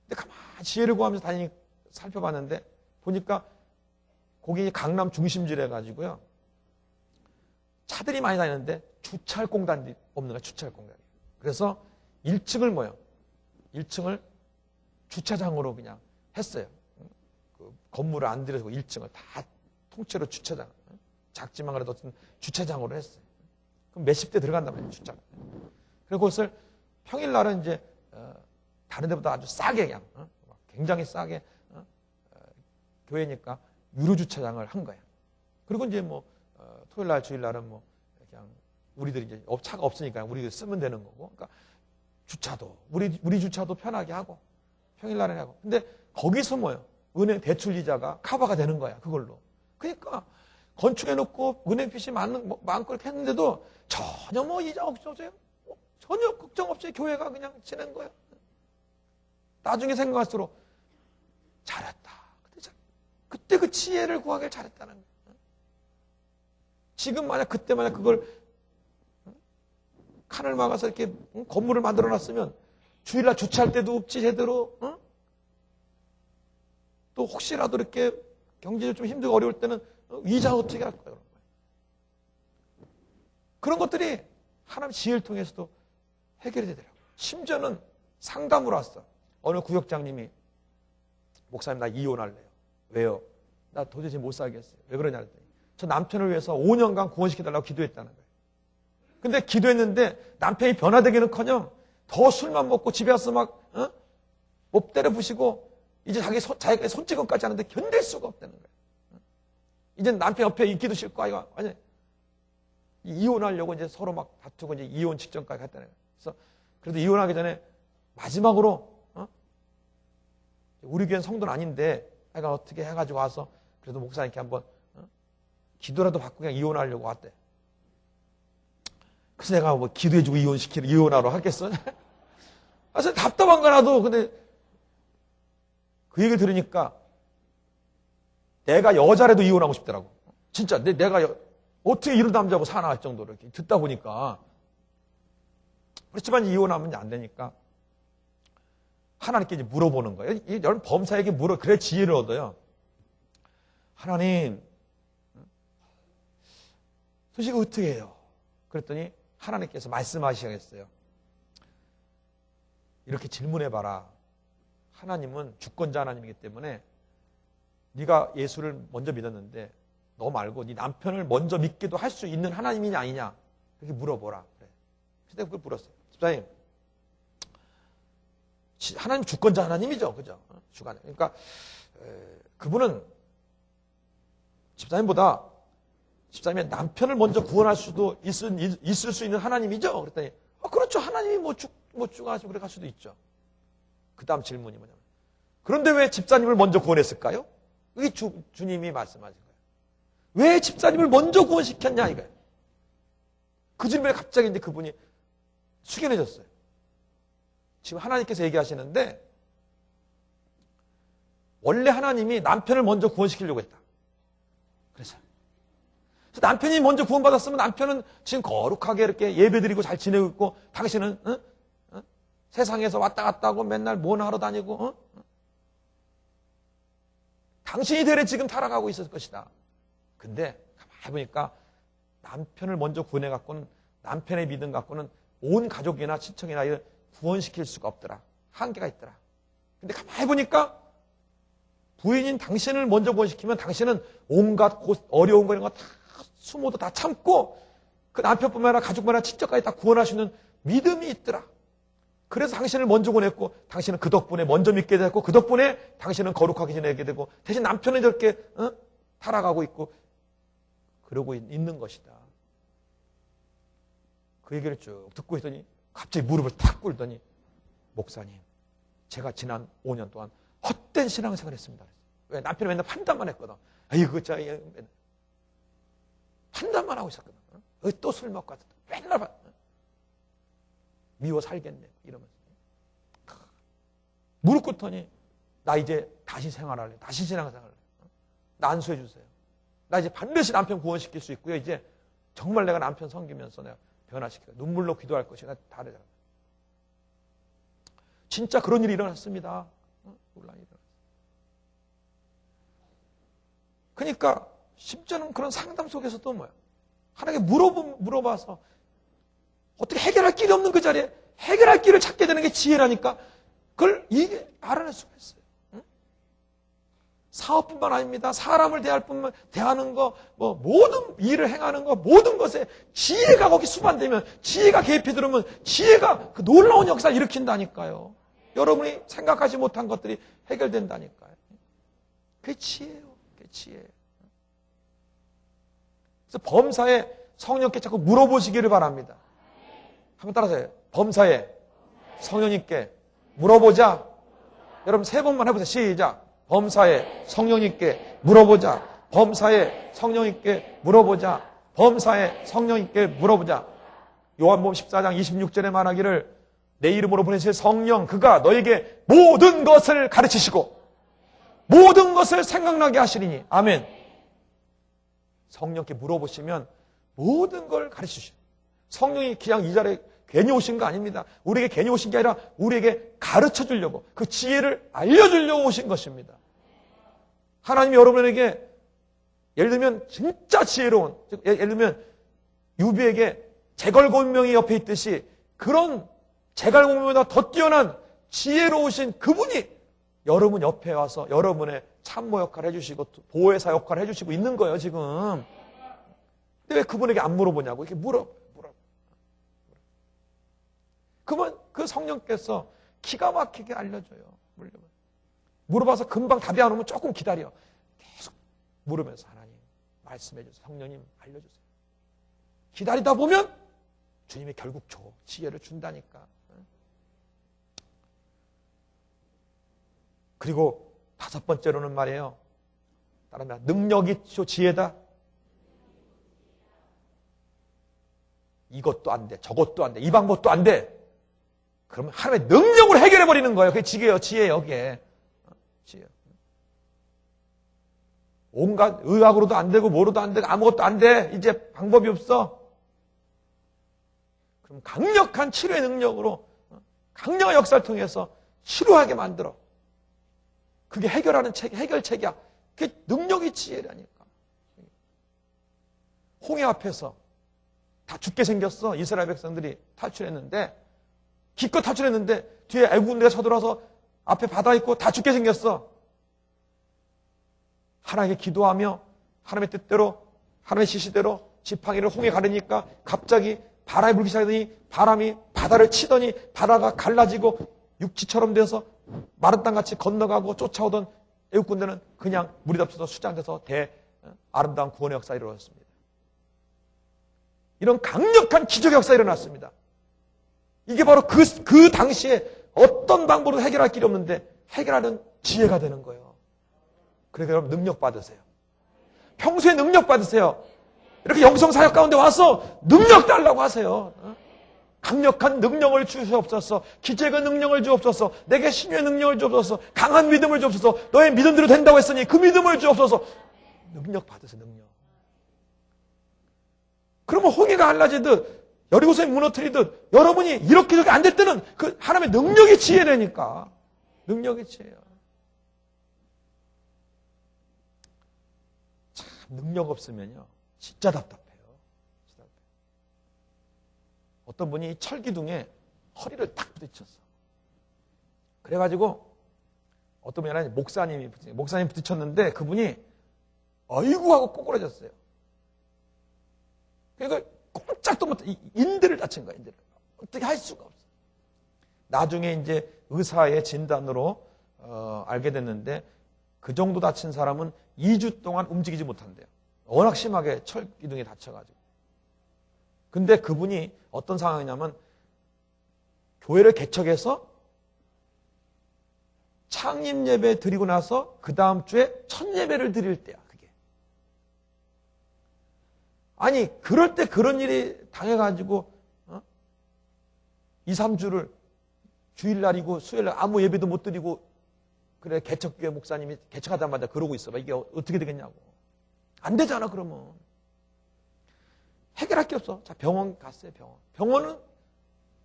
Speaker 1: 근데 가만히 지혜를 구하면서 다니니 살펴봤는데 보니까 거기 강남 중심지래 가지고요. 차들이 많이 다니는데 주차할 공간이 없는 거야. 주차할 공간이. 그래서 1층을 주차장으로 그냥 했어요. 그 건물을 안 들여서 1층을 다 통째로 주차장. 작지만 그래도 어떤 주차장으로 했어요. 그럼 몇십 대 들어간단 말이에요. 주차장. 그리고 그것을 평일날은 이제 다른 데보다 아주 싸게 그냥 굉장히 싸게 교회니까 유료 주차장을 한 거예요. 그리고 이제 뭐 토요일날 주일날은 뭐 그냥 우리들이 이제 차가 없으니까 우리들 쓰면 되는 거고. 그러니까 주차도 우리 주차도 편하게 하고 평일날은 하고. 근데 거기서 뭐예요? 은행 대출 이자가 커버가 되는 거야. 그걸로. 그러니까 건축해놓고 은행 빚이 많고 이렇게 했는데도 전혀 뭐 이자 없어져요. 전혀 걱정 없이 교회가 그냥 지낸 거예요. 나중에 생각할수록 잘했다. 그때 그 지혜를 구하길 잘했다는 거예요. 지금 그때 만약 그걸 칸을 막아서 이렇게 건물을 만들어 놨으면 주일날 주차할 때도 없지 제대로. 또 혹시라도 이렇게 경제적으로 좀 힘들고 어려울 때는 이자 어떻게 할 거예요? 그런 것들이 하나님 지혜를 통해서도 해결이 되더라고요. 심지어는 상담으로 왔어. 어느 구역장님이 목사님 나 이혼할래요. 왜요? 나 도저히 못 살겠어요. 왜 그러냐 했더니 저 남편을 위해서 5년간 구원시켜달라고 기도했다는 거예요. 근데 기도했는데 남편이 변화되기는커녕 더 술만 먹고 집에 와서 막 때려 부시고 이제 자기가 손찌검까지 하는데 견딜 수가 없다는 거예요. 이제 남편 옆에 있기도 싫고 아이가 완전 이혼하려고 이제 서로 막 다투고 이제 이혼 직전까지 갔다는 거예요. 그래서 그래도 이혼하기 전에 마지막으로 우리 교회는 성도는 아닌데 아이가 어떻게 해가지고 와서 그래도 목사님께 한번 기도라도 받고 그냥 이혼하려고 왔대. 그래서 내가 뭐 기도해주고 이혼하러 하겠어? 그래서 답답한 거라도. 근데 그 얘기를 들으니까 내가 여자라도 이혼하고 싶더라고. 진짜 내가 어떻게 이런 남자하고 사나 할 정도로 이렇게 듣다 보니까. 그렇지만 이혼하면 안 되니까 하나님께 이제 물어보는 거예요. 여러분 범사에게 그래 지혜를 얻어요. 하나님, 도대체 어떻게 해요? 그랬더니 하나님께서 말씀하시겠어요. 이렇게 질문해봐라. 하나님은 주권자 하나님이기 때문에 네가 예수를 먼저 믿었는데 너 말고 네 남편을 먼저 믿기도 할 수 있는 하나님이냐 아니냐 그렇게 물어보라. 그래. 그래서 내가 그걸 물었어요. 집사님, 하나님 주권자 하나님이죠, 그죠? 주관. 그러니까 그분은 집사님의 남편을 먼저 구원할 수도 있을 수 있는 하나님이죠. 그랬더니 그렇죠. 하나님이 뭐 주관하시고 그래 갈 수도 있죠. 그 다음 질문이 뭐냐면 그런데 왜 집사님을 먼저 구원했을까요? 그게 주님이 말씀하신 거예요. 왜 집사님을 먼저 구원시켰냐 이거예요. 그 질문에 갑자기 이제 그분이 숙연해졌어요. 지금 하나님께서 얘기하시는데 원래 하나님이 남편을 먼저 구원시키려고 했다. 그래서 남편이 먼저 구원받았으면 남편은 지금 거룩하게 이렇게 예배드리고 잘 지내고 있고 당신은 세상에서 왔다 갔다 하고 맨날 뭐나 하러 다니고 당신이 되레 지금 살아가고 있을 것이다. 근데 가만히 보니까 남편을 먼저 구원해갖고는 남편의 믿음 갖고는 온 가족이나 친척이나 구원시킬 수가 없더라. 한계가 있더라. 근데 가만히 보니까 부인인 당신을 먼저 구원시키면 당신은 온갖 어려운 거 이런 거 다 수모도 다 참고 그 남편뿐만 아니라 가족뿐만 아니라 친척까지 다 구원할 수 있는 믿음이 있더라. 그래서 당신을 먼저 구원했고 당신은 그 덕분에 먼저 믿게 됐고 그 덕분에 당신은 거룩하게 지내게 되고 대신 남편은 저렇게 살아가고 있고 그러고 있는 것이다. 그 얘기를 쭉 듣고 있더니 갑자기 무릎을 탁 꿇더니 목사님, 제가 지난 5년 동안 헛된 신앙생활을 했습니다. 왜? 남편이 맨날 판단만 했거든. 아이고, 판단만 하고 있었거든. 또 술 먹고 왔다. 맨날 미워 살겠네. 이러면서. 무릎 꿇더니 나 이제 다시 생활할래. 다시 신앙생활할래. 나 안수해 주세요. 나 이제 반드시 남편 구원시킬 수 있고요. 이제 정말 내가 남편 섬기면서 내가 변화시키고 눈물로 기도할 것이 나 다르잖아. 진짜 그런 일이 일어났습니다. 논란이 일어났어요. 그러니까 심지어는 그런 상담 속에서도 뭐야? 하나님께 물어봐서 어떻게 해결할 길이 없는 그 자리에 해결할 길을 찾게 되는 게 지혜라니까 그걸 이게 알아낼 수가 있어요. 응? 사업뿐만 아닙니다. 사람을 대하는 거, 뭐 모든 일을 행하는 거, 모든 것에 지혜가 거기 수반되면 지혜가 개입해 들어오면 지혜가 그 놀라운 역사를 일으킨다니까요. 여러분이 생각하지 못한 것들이 해결된다니까요. 그게 지혜예요. 그게 지혜예요. 그래서 범사에 성령께 자꾸 물어보시기를 바랍니다. 한번 따라서요. 범사에 성령님께 물어보자. 여러분 3번만 해보세요. 시작. 범사에 성령님께 물어보자. 범사에 성령님께 물어보자. 범사에 성령님께 물어보자. 요한복음 14장 26절에 말하기를 내 이름으로 보내실 성령 그가 너에게 모든 것을 가르치시고 모든 것을 생각나게 하시리니 아멘. 성령께 물어보시면 모든 걸 가르치시죠. 성령이 그냥 이 자리에 괜히 오신 거 아닙니다. 우리에게 괜히 오신 게 아니라 우리에게 가르쳐 주려고 그 지혜를 알려주려고 오신 것입니다. 하나님이 여러분에게 예를 들면 진짜 지혜로운 예를 들면 유비에게 제갈공명이 옆에 있듯이 그런 제갈공명보다 더 뛰어난 지혜로우신 그분이 여러분 옆에 와서 여러분의 참모 역할을 해주시고 보혜사 역할을 해주시고 있는 거예요 지금. 근데 왜 그분에게 안 물어보냐고 이렇게 물어. 그러면 그 성령께서 기가 막히게 알려줘요. 물어봐서 금방 답이 안 오면 조금 기다려. 계속 물으면서 하나님 말씀해 주세요. 성령님 알려주세요. 기다리다 보면 주님이 결국 지혜를 준다니까. 그리고 5번째로는 말이에요. 따라하면 능력이 지혜다. 이것도 안 돼. 저것도 안 돼. 이 방법도 안 돼. 그러면 하나님의 능력으로 해결해 버리는 거예요. 그게 지혜예요. 그게. 지혜. 온갖 의학으로도 안 되고 뭐로도 안 되고 아무것도 안 돼. 이제 방법이 없어. 그럼 강력한 치료의 능력으로 강력한 역사를 통해서 치료하게 만들어. 그게 해결하는 책, 해결책이야. 그게 능력이 지혜라니까. 홍해 앞에서 다 죽게 생겼어. 이스라엘 백성들이 탈출했는데 기껏 탈출했는데 뒤에 애국 군대가 쳐들어와서 앞에 바다 있고 다 죽게 생겼어. 하나님께 기도하며 하나님의 뜻대로 하나님의 지시대로 지팡이를 홍해 가르니까 갑자기 바람이 불기 시작하더니 바람이 바다를 치더니 바다가 갈라지고 육지처럼 돼서 마른 땅같이 건너가고 쫓아오던 애국 군대는 그냥 물이 덮쳐서 수장돼서 아름다운 구원의 역사가 이루어졌습니다. 이런 강력한 기적의 역사가 일어났습니다. 이게 바로 그 당시에 어떤 방법으로 해결할 길이 없는데 해결하는 지혜가 되는 거예요. 그러니까 여러분 능력 받으세요. 평소에 능력 받으세요. 이렇게 영성사역 가운데 와서 능력 달라고 하세요. 강력한 능력을 주시옵소서. 기적의 능력을 주옵소서. 내게 신유의 능력을 주옵소서. 강한 믿음을 주옵소서. 너의 믿음대로 된다고 했으니 그 믿음을 주옵소서. 능력 받으세요. 능력. 그러면 홍해가 갈라지듯 여리고성이 무너뜨리듯 여러분이 이렇게 안 될 때는 그 하나님의 능력이 지혜라니까. 능력이 지혜야. 참 능력 없으면요 진짜 답답해요. 어떤 분이 철기둥에 허리를 탁 부딪혔어. 그래가지고 어떤 분이 아니라 목사님이 부딪혔는데 그분이 어이구 하고 꼬꾸라졌어요. 그러니까 꼼짝도 못해. 인대를 다친 거야. 인대를. 어떻게 할 수가 없어. 나중에 이제 의사의 진단으로 알게 됐는데 그 정도 다친 사람은 2주 동안 움직이지 못한대요. 워낙 심하게 철기둥에 다쳐가지고. 근데 그분이 어떤 상황이냐면 교회를 개척해서 창립 예배 드리고 나서 그 다음 주에 첫 예배를 드릴 때야. 그게. 아니 그럴 때 그런 일이 당해가지고 2, 3주를 주일날이고 수요일날 아무 예배도 못 드리고 그래 개척교회 목사님이 개척하자마자 그러고 있어. 이게 어떻게 되겠냐고. 안 되잖아 그러면. 해결할 게 없어. 자, 병원 갔어요, 병원. 병원은,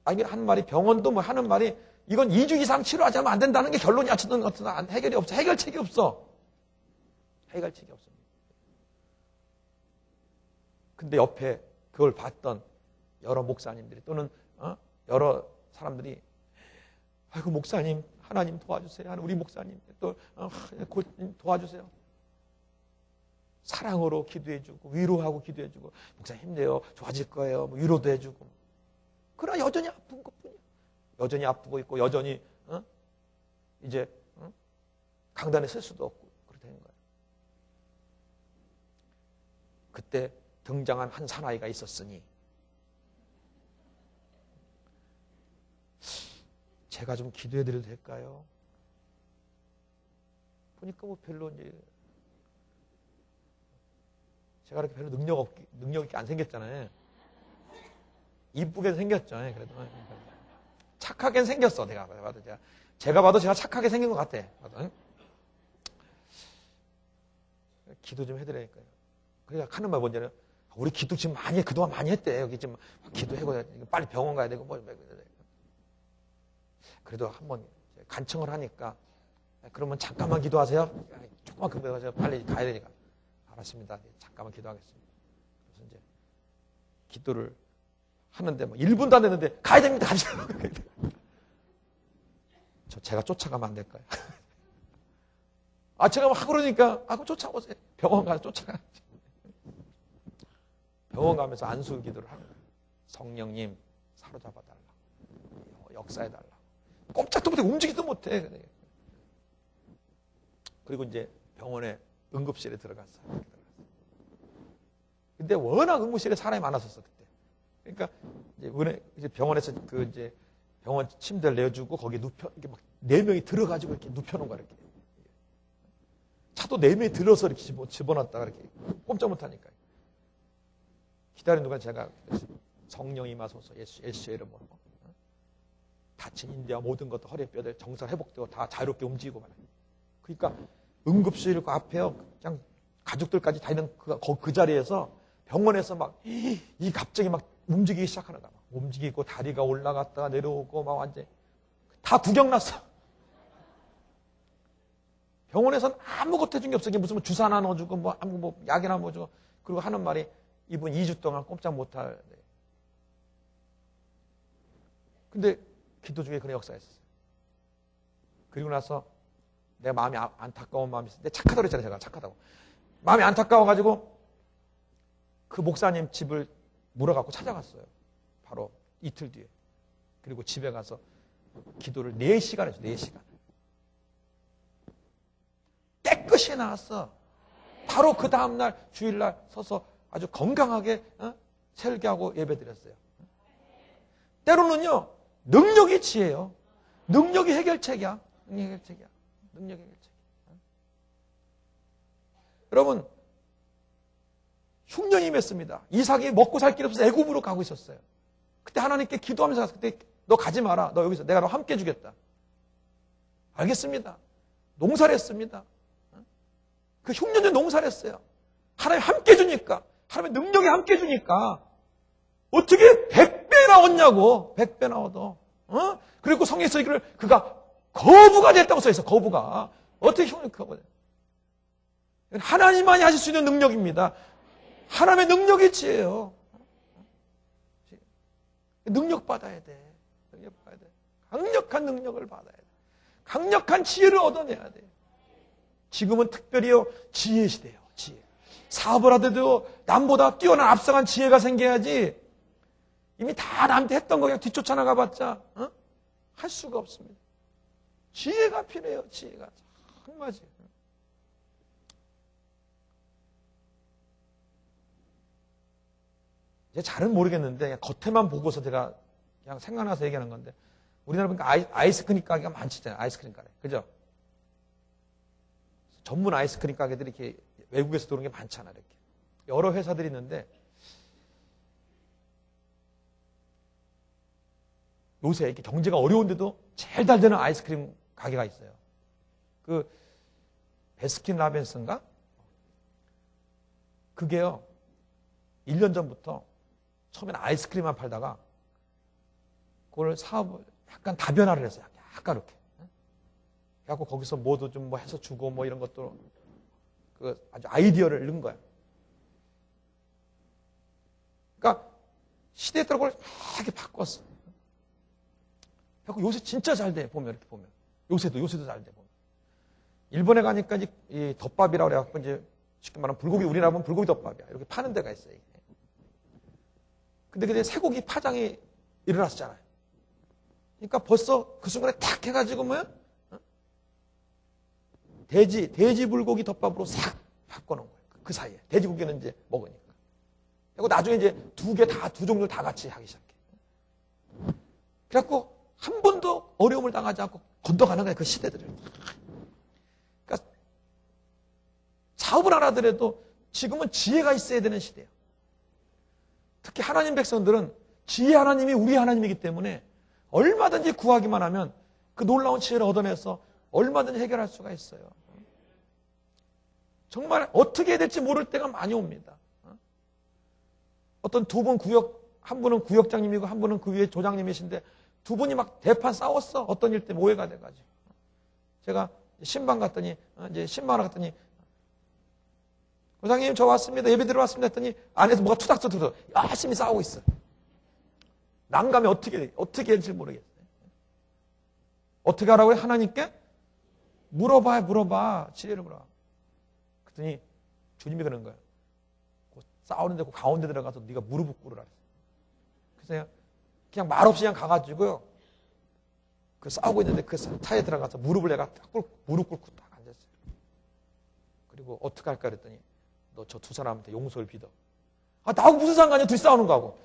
Speaker 1: 한 말이, 병원도 뭐 하는 말이, 이건 2주 이상 치료하지 않으면 안 된다는 게 결론이 어쨌든 해결이 없어. 해결책이 없어. 해결책이 없습니다. 근데 옆에 그걸 봤던 여러 목사님들이 또는, 여러 사람들이, 아이고, 목사님, 하나님 도와주세요. 우리 목사님, 또, 도와주세요. 사랑으로 기도해주고 위로하고 기도해주고 목사님 힘내요. 좋아질 거예요. 뭐 위로도 해주고. 그러나 여전히 아픈 것뿐이야. 여전히 아프고 있고 여전히 이제 강단에 쓸 수도 없고 그렇게 되는 거예요. 그때 등장한 한 사나이가 있었으니 제가 좀 기도해드려도 될까요? 보니까 뭐 별로 이제 제가 그렇게 별로 능력 있게 안 생겼잖아요. 이쁘게 생겼죠. 그래도. 착하게 생겼어, 내가 봐도. 제가 봐도 제가 착하게 생긴 것 같아. 기도 좀 해드리니까요. 그러니까 하는 말 뭔지 알아요? 우리 기도 지금 그동안 많이 했대. 여기 지금 기도하고 빨리 병원 가야 되고 뭐. 그래도 한번 간청을 하니까 그러면 잠깐만 기도하세요. 조금만 금방 빨리 가야 되니까. 알았습니다. 잠깐만 기도하겠습니다. 그래서 이제 기도를 하는데 뭐 1분도 안 됐는데 가야 됩니다. 제가 쫓아가면 안 될까요? 제가 막 그러니까 그럼 쫓아오세요. 병원 가서 쫓아가야지. 병원 가면서 안수 기도를 하는 거예요. 성령님 사로잡아 달라. 역사해 달라. 꼼짝도 못해. 움직이지도 못해. 그리고 이제 병원에 응급실에 들어갔어요. 근데 워낙 응급실에 사람이 많았었어 그때. 그러니까 이제 병원에서 이제 병원 침대를 내주고 거기에 이렇게 막 4명이 들어가지고 이렇게 눕혀놓은 거야 이렇게. 차도 내면에 들어서 이렇게 집어넣었다가 이렇게 꼼짝 못하니까. 기다리는 동안 제가 성령 임하소서 예수의 이름으로 다친 인대와 모든 것도 허리 뼈들 정상 회복되고 다 자유롭게 움직이고 말이에요. 그러니까 응급실 그 앞에요. 그냥 가족들까지 다 있는 그 자리에서 병원에서 막 이 갑자기 막 움직이기 시작하는 거야. 움직이고 다리가 올라갔다가 내려오고 막 완전 다 구경났어. 병원에서는 아무것도 해준 게 없어. 무슨 주사 하나 넣어주고 뭐 약이나 뭐 주고 그리고 하는 말이 이분 2주 동안 꼼짝 못할. 근데 기도 중에 그런 역사가 있었어요. 그리고 나서 내가 마음이 안타까운 마음이 있었는데 착하다고 그랬잖아요. 제가 착하다고. 마음이 안타까워가지고 그 목사님 집을 물어갖고 찾아갔어요. 바로 이틀 뒤에. 그리고 집에 가서 기도를 4시간 했죠. 4시간. 깨끗이 나왔어. 바로 그 다음날 주일날 서서 아주 건강하게 설교하고 예배드렸어요. 때로는요. 능력이 지혜예요. 능력이 해결책이야. 능력이 해결책이야. 능력이 해결책. 여러분 흉년이 임했습니다. 이삭이 먹고 살 길 없어서 애굽으로 가고 있었어요. 그때 하나님께 기도하면서 갔을 때 너 가지 마라. 너 여기서 내가 너 함께 주겠다. 알겠습니다. 농사를 했습니다. 그 흉년에 농사를 했어요. 하나님 함께 주니까 하나님의 능력이 함께 주니까 어떻게 100배 나왔냐고. 100배 나와도. 그리고 성경에서 이걸 그가 거부가 됐다고 써있어. 거부가. 어떻게 흉년이 거부가 돼? 하나님만이 하실 수 있는 능력입니다. 하나님의 능력이 지혜예요. 능력 받아야 돼. 능력 받아야 돼. 강력한 능력을 받아야 돼. 강력한 지혜를 얻어내야 돼. 지금은 특별히요 지혜 시대예요. 지혜. 사업을 하더라도 남보다 뛰어난 앞서간 지혜가 생겨야지. 이미 다 남한테 했던 거 그냥 뒤쫓아 나가봤자 할 수가 없습니다. 지혜가 필요해요. 지혜가 정말 지혜. 이제 잘은 모르겠는데 겉에만 보고서 제가 그냥 생각나서 얘기하는 건데 우리나라 보니까 아이스크림 가게가 많잖아요. 아이스크림 가게. 그죠? 전문 아이스크림 가게들이 이렇게 외국에서 들어오는 게 많잖아요. 이렇게. 여러 회사들이 있는데 요새 이렇게 경제가 어려운데도 제일 잘 되는 아이스크림 가게가 있어요. 그 베스킨 라빈스인가? 그게요. 1년 전부터 처음에는 아이스크림만 팔다가 그걸 사업을 약간 다변화를 했어요. 약간 이렇게. 그래갖고 거기서 뭐도 좀 뭐 해서 주고 뭐 이런 것도 그 아주 아이디어를 넣은 거야. 그러니까 시대에 따라 그걸 이렇게 바꿨어. 그래갖고 요새 진짜 잘 돼. 보면 이렇게 보면 요새도 잘 돼. 보면 일본에 가니까 이제 이 덮밥이라고 그래갖고 이제 쉽게 말하면 불고기 우리나라 보면 불고기 덮밥이야. 이렇게 파는 데가 있어요. 근데 그때 쇠고기 파장이 일어났잖아요. 그러니까 벌써 그 순간에 탁 해가지고 뭐야? 돼지 불고기 덮밥으로 싹 바꿔놓은 거예요. 그 사이에. 돼지고기는 이제 먹으니까. 그리고 나중에 이제 두 종류를 다 같이 하기 시작해. 그래갖고 한 번도 어려움을 당하지 않고 건너가는 거예요. 그 시대들을. 그러니까 사업을 알아더라도 지금은 지혜가 있어야 되는 시대예요. 특히 하나님 백성들은 지혜 하나님이 우리 하나님이기 때문에 얼마든지 구하기만 하면 그 놀라운 지혜를 얻어내서 얼마든지 해결할 수가 있어요. 정말 어떻게 해야 될지 모를 때가 많이 옵니다. 어떤 두 분 한 분은 구역장님이고 한 분은 그 위에 조장님이신데 두 분이 막 대판 싸웠어. 어떤 일 때문에 오해가 돼가지고. 제가 신방 갔더니, 이제 신방하러 갔더니, 조장님 저 왔습니다. 예배 들어왔습니다. 했더니 안에서 뭐가 투닥투닥 들어. 열심히 싸우고 있어. 난감이 어떻게 될지 모르겠어요. 어떻게 하라고요? 하나님께? 물어봐. 지혜를 물어봐. 그랬더니 주님이 그러는 거예요. 싸우는데 그 가운데 들어가서 네가 무릎을 꿇으라. 그래서 그냥 말없이 그냥 가가지고요. 그 싸우고 있는데 그 차에 들어가서 무릎을 내가 무릎 꿇고 딱 앉았어요. 그리고 어떻게 할까 그랬더니 너 저 두 사람한테 용서를 빌어. 나하고 무슨 상관이야? 둘이 싸우는 거하고.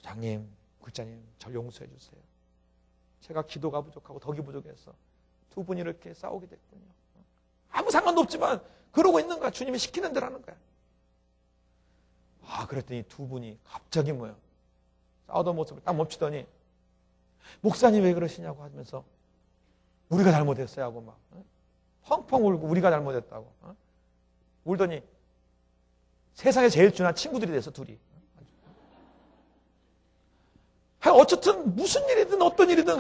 Speaker 1: 장님, 글자님, 절 용서해 주세요. 제가 기도가 부족하고 덕이 부족해서 두 분이 이렇게 싸우게 됐군요. 아무 상관도 없지만 그러고 있는 거야. 주님이 시키는 대로 하는 거야. 그랬더니 두 분이 갑자기 싸우던 모습을 딱 멈추더니 목사님 왜 그러시냐고 하면서 우리가 잘못했어요 하고 막 펑펑 울고 우리가 잘못했다고 울더니 세상에 제일 준한 친구들이 돼서 둘이. 어쨌든 무슨 일이든 어떤 일이든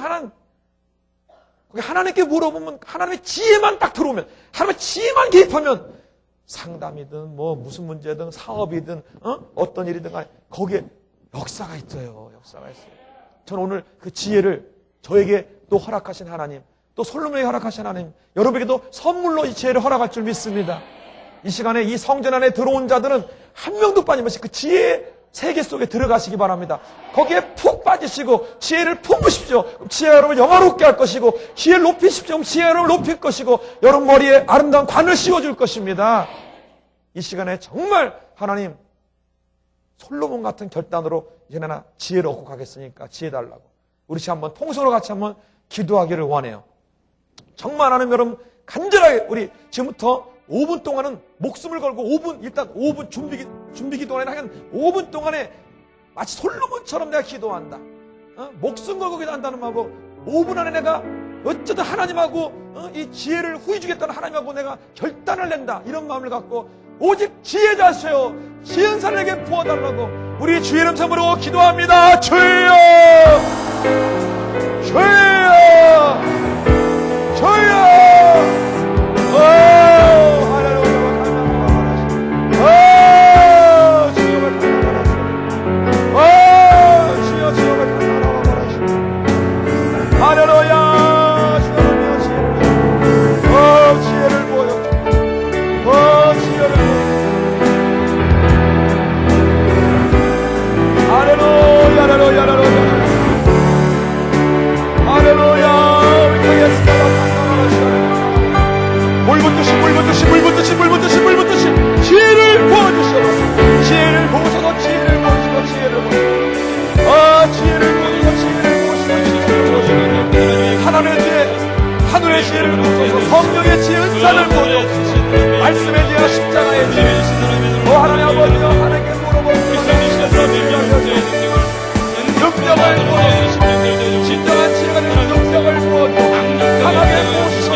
Speaker 1: 하나님께 물어보면 하나님의 지혜만 딱 들어오면 하나님의 지혜만 개입하면 상담이든 무슨 문제든 사업이든 어떤 일이든 간에 거기에 역사가 있어요. 역사가 있어요. 저는 오늘 그 지혜를 저에게 또 허락하신 하나님, 또 솔로몬에게 허락하신 하나님, 여러분에게도 선물로 이 지혜를 허락할 줄 믿습니다. 이 시간에 이 성전 안에 들어온 자들은 한 명도 빠짐없이 그 지혜의 세계 속에 들어가시기 바랍니다. 거기에 푹 빠지시고 지혜를 품으십시오. 그럼 지혜가 여러분을 영화롭게 할 것이고 지혜를 높이십시오. 그럼 지혜가 여러분을 높일 것이고 여러분 머리에 아름다운 관을 씌워줄 것입니다. 이 시간에 정말 하나님 솔로몬 같은 결단으로 이제 나 지혜를 얻고 가겠으니까 지혜 달라고 우리 한번 통성으로 같이 한번 기도하기를 원해요. 정말 하나님 여러분 간절하게 우리 지금부터 5분 동안은 목숨을 걸고 5분 준비 기도하는 하여간 5분 동안에 마치 솔로몬처럼 내가 기도한다. 목숨 걸고 기도한다는 마음으로 5분 안에 내가 어쩌든 하나님하고 이 지혜를 후히 주겠다는 하나님하고 내가 결단을 낸다. 이런 마음을 갖고 오직 지혜 자셔요. 지은사에게 부어달라고 우리 주의 이름 삼으로 기도합니다. 주여! 주여! 주여! 할렐루야! 주여 지혜를 보여. 지혜를 보여. 할렐루야! 할렐루야! 할렐루야! 우리 예수가 물 붓듯이 지혜를 부어주셔서 지혜를 부으셔서 지혜를 부으시고 지혜를 부으시고 지혜를 부으시고 하나님의 지혜 하늘의 지혜를 부어서 성령의 지혜 은사를 부어서 말씀의 지혜와 십자가의 지혜 하나님 아버지여 하나님께 물어보시고 능력을 부어서 진정한 지혜가 되는 능력을 부어서 강하게 부어주셔서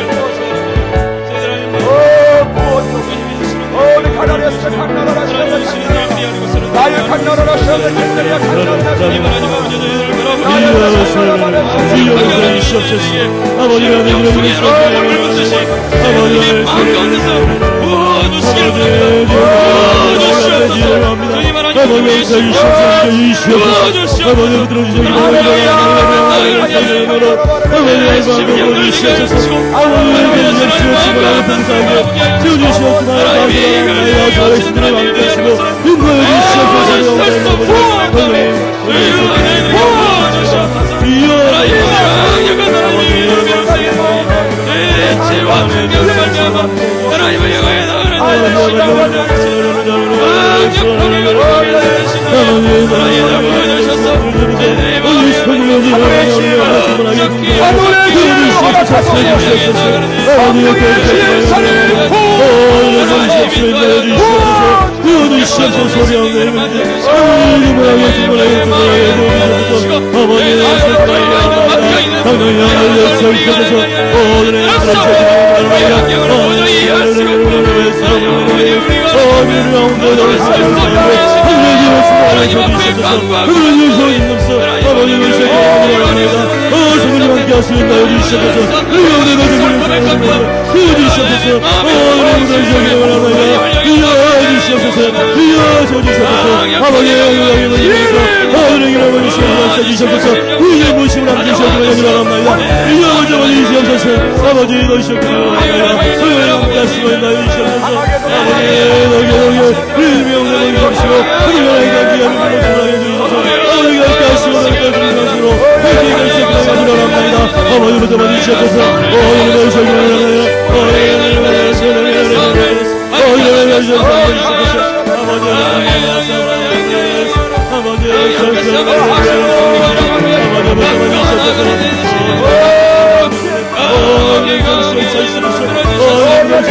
Speaker 1: 우리 가나리아스 강나라라 나의 강나라라 셔들이야 강나라라
Speaker 2: 주여 주시옵소서. 아버지 하나님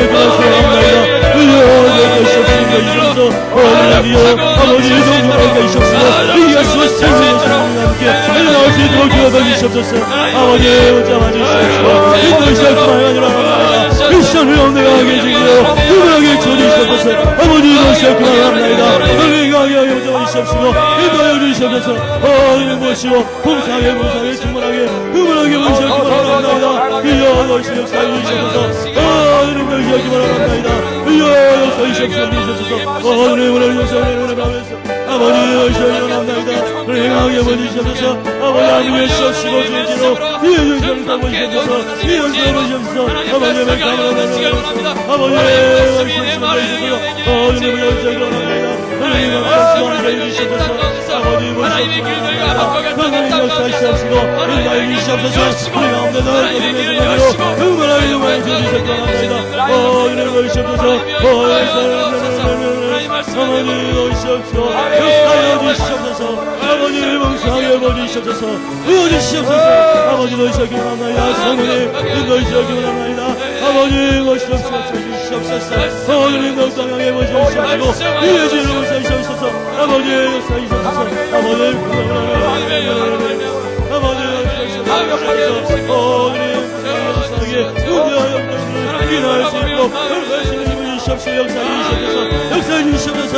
Speaker 2: 수행합니다. 의여하게 하시옵시고 이셔서 할렐루야. 아버지 동정하게 하시옵시고 이 예수 생명의 성령과 함께 나올 수 있도록 기도하시옵소서. 아버지 붙잡아 주시옵시고 인도하시옵시고 하나님 이 시간을 영내하게 해주시고 누구에게 쳐주시옵소서. 아버지 도시옵시고 하나님이다 너희가 하게 붙잡아 주시옵시고 인도하여 주시옵소서. 하나님 모시고 봉사하게 충만하게 그분하게 모시옵시고 하나님이다 의여하게 하시옵소서. 하나님 모시옵시고 하나님이다 의여하게 하시옵소서. 하나님 모시옵소서. 아버지 하시옵소서. 불행하게 보시옵소서. 아버지 하시옵시고 주시로 이해주시옵소서. 보시옵소서. 이해주시옵소서. 아버지 감사합니다. 아버지 하시옵소서. 아버지 보시옵소서. 아버지
Speaker 3: 하나님의 길들과 바꿔
Speaker 2: 하나님 역사하시옵시고 인도하여 주시옵소서. 우리 가운데 나를 거듭내시고 응원하여 주시옵소서. 하나님 보시옵소서. 아버지 오시옵소서. 역사하여 주시옵소서. 아버지 봉사하여 보시옵소서. 보여주시옵소서. 아버지 오시옵기 원합니다. 성령님 인도하시옵기 원합니다. 아버지 오시옵소서. 주시옵소서. 하나님 동상하게 보시옵소서. 이해주시옵소서. 보시옵소서. 아버지 역사하시옵소서. 아버지 일어날 수 있도록 역사해 주시옵소서.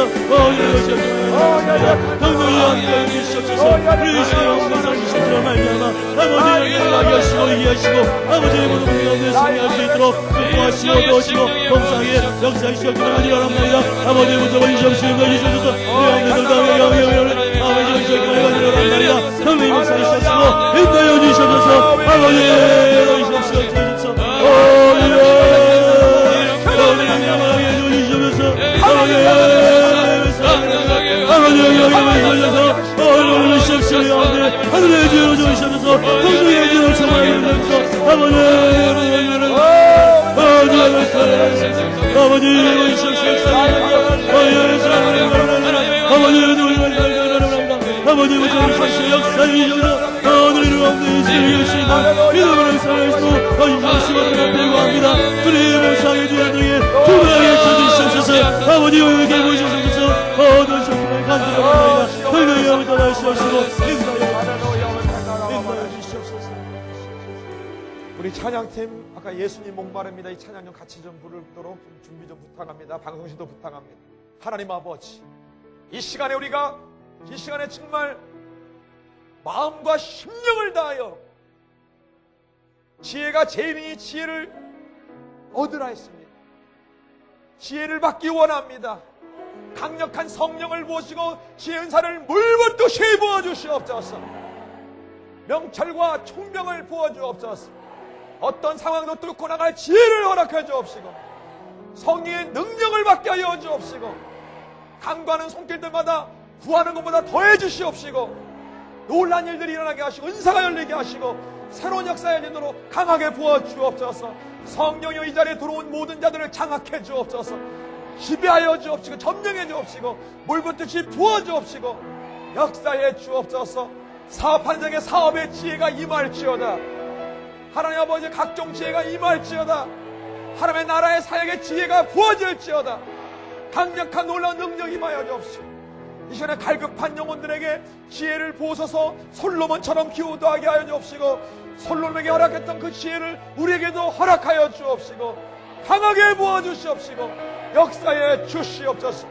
Speaker 2: 동동이 함께 주시옵소서. 그리스도의 영광을 주시옵소서. 말미암아 아버지 연락하게 하시고 이해하시고 아버지의 모든 가운데 승리할 수 있도록 축복하시고 도우시고 봉사하게 역사해 주시옵소서. 바랍니다. 아버지 붙잡아 주시옵소서. 우리 가운데 아버지 주시옵소서. 성령님 역사해 주시옵소서. 인도하여 주시옵소서. 아버지 주시옵소서. 하늘의 지혜로 주시옵소서. 공중의 지혜로 참아주시옵소서. 아버지 아버지 아버지 역사의 하늘의 가운데 있으시고 이름으로 살아있고 거짓말씀을 들고 합니다. 우리 목사의 주님에게 주님에게 쳐주시옵소서. 아버지 여기 모시옵소서. 어두운 성품을 간절합니다. 너희의 영을 떠나시옵시고 인도하여 주시옵소서.
Speaker 1: 우리 찬양팀 아까 예수님 목마릅니다. 이 찬양 좀 같이 좀 부르도록 준비 좀 부탁합니다. 방송실도 부탁합니다. 하나님 아버지, 이 시간에 우리가 이 시간에 정말 마음과 심령을 다하여 지혜가 제일이니 지혜를 얻으라 했습니다. 지혜를 받기 원합니다. 강력한 성령을 모시고 지혜 은사를 물붓듯이 부어주시옵소서. 명철과 총명을 부어주옵소서. 어떤 상황도 뚫고 나갈 지혜를 허락해 주옵시고 성령의 능력을 받게 하여 주옵시고 강구하는 손길들마다 구하는 것보다 더해 주시옵시고 놀란 일들이 일어나게 하시고 은사가 열리게 하시고 새로운 역사의 진도로 강하게 부어 주옵소서. 성령이 이 자리에 들어온 모든 자들을 장악해 주옵소서. 지배하여 주옵시고 점령해 주옵시고 물붓듯이 부어 주옵시고 역사해 주옵소서. 사업하는 자에게 사업의 지혜가 임할지어다. 하나님 아버지 각종 지혜가 임할지어다. 하나님의 나라의 사역의 지혜가 부어질지어다. 강력한 놀라운 능력이 임하여 주옵시고 이 시간에 갈급한 영혼들에게 지혜를 부어서서 솔로몬처럼 기도하게 하여 주옵시고 솔로몬에게 허락했던 그 지혜를 우리에게도 허락하여 주옵시고 강하게 부어주시옵시고 역사에 주시옵소서.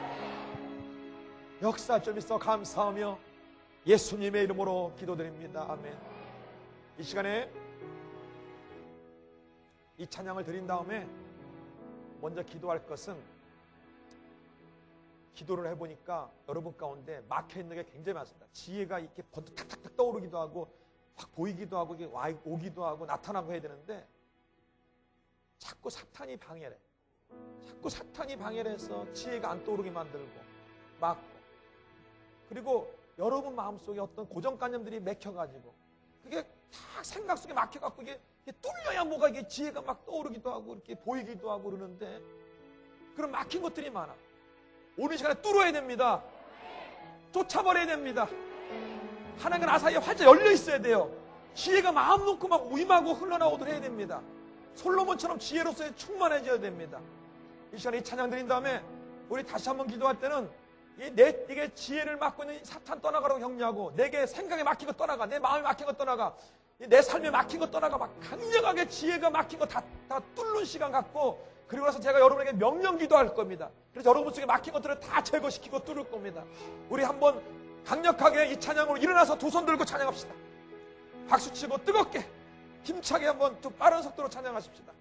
Speaker 1: 역사 좀 있어 감사하며 예수님의 이름으로 기도드립니다. 아멘. 이 시간에 이 찬양을 드린 다음에 먼저 기도할 것은 기도를 해보니까 여러분 가운데 막혀있는 게 굉장히 많습니다. 지혜가 이렇게 번뜩 탁탁탁 떠오르기도 하고 확 보이기도 하고 이게 오기도 하고 나타나고 해야 되는데 자꾸 사탄이 방해를 해. 자꾸 사탄이 방해를 해서 지혜가 안 떠오르게 만들고 막고 그리고 여러분 마음속에 어떤 고정관념들이 맥혀가지고 그게 다 생각 속에 막혀갖고 이게 뚫려야 뭐가 이게 지혜가 막 떠오르기도 하고 이렇게 보이기도 하고 그러는데 그런 막힌 것들이 많아. 오늘 시간에 뚫어야 됩니다. 쫓아버려야 됩니다. 하나님과 나 사이에 활짝 열려 있어야 돼요. 지혜가 마음 놓고 막 임하고 흘러나오도록 해야 됩니다. 솔로몬처럼 지혜로서의 충만해져야 됩니다. 이 시간에 이 찬양 드린 다음에 우리 다시 한번 기도할 때는 이게 지혜를 맡고 있는 사탄 떠나가라고 격려하고, 내게 생각에 막힌 거 떠나가, 내 마음에 막힌 거 떠나가, 내 삶에 막힌 거 떠나가, 막 강력하게 지혜가 막힌 거 다 뚫는 시간 갖고, 그리고 나서 제가 여러분에게 명령 기도할 겁니다. 그래서 여러분 속에 막힌 것들을 다 제거시키고 뚫을 겁니다. 우리 한번 강력하게 이 찬양으로 일어나서 두 손 들고 찬양합시다. 박수치고 뜨겁게 힘차게 한번 좀 빠른 속도로 찬양하십시다.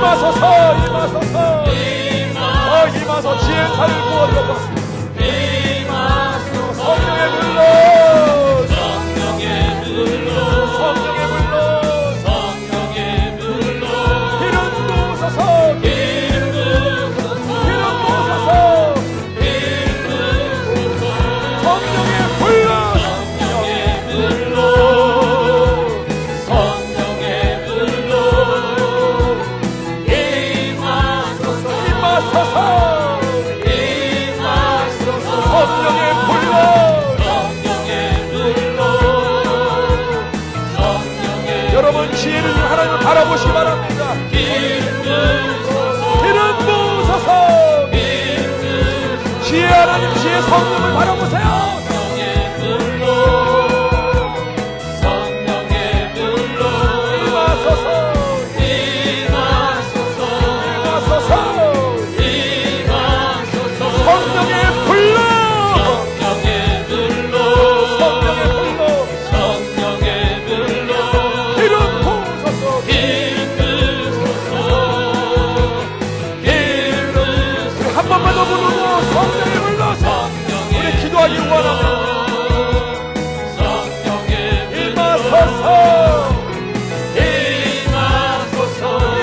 Speaker 1: 임하소서 지혜의 산을 부어주옵소서. 성령의 불로 기름 부으소서. 성령의 불로 여러분 지혜를 하나님을 바라보시기 바랍니다. 기름 부으소서. 지혜 하나님 지혜 성령을 바라보세요. 기도하기 원합니다.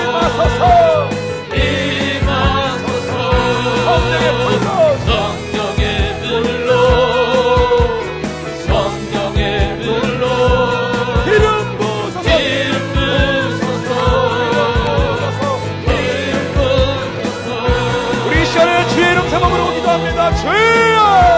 Speaker 1: 임하소서. 성령의 불로 기름 부으소서. 우리 이 시간에 주의 이름 제목으로 기도합니다. 주여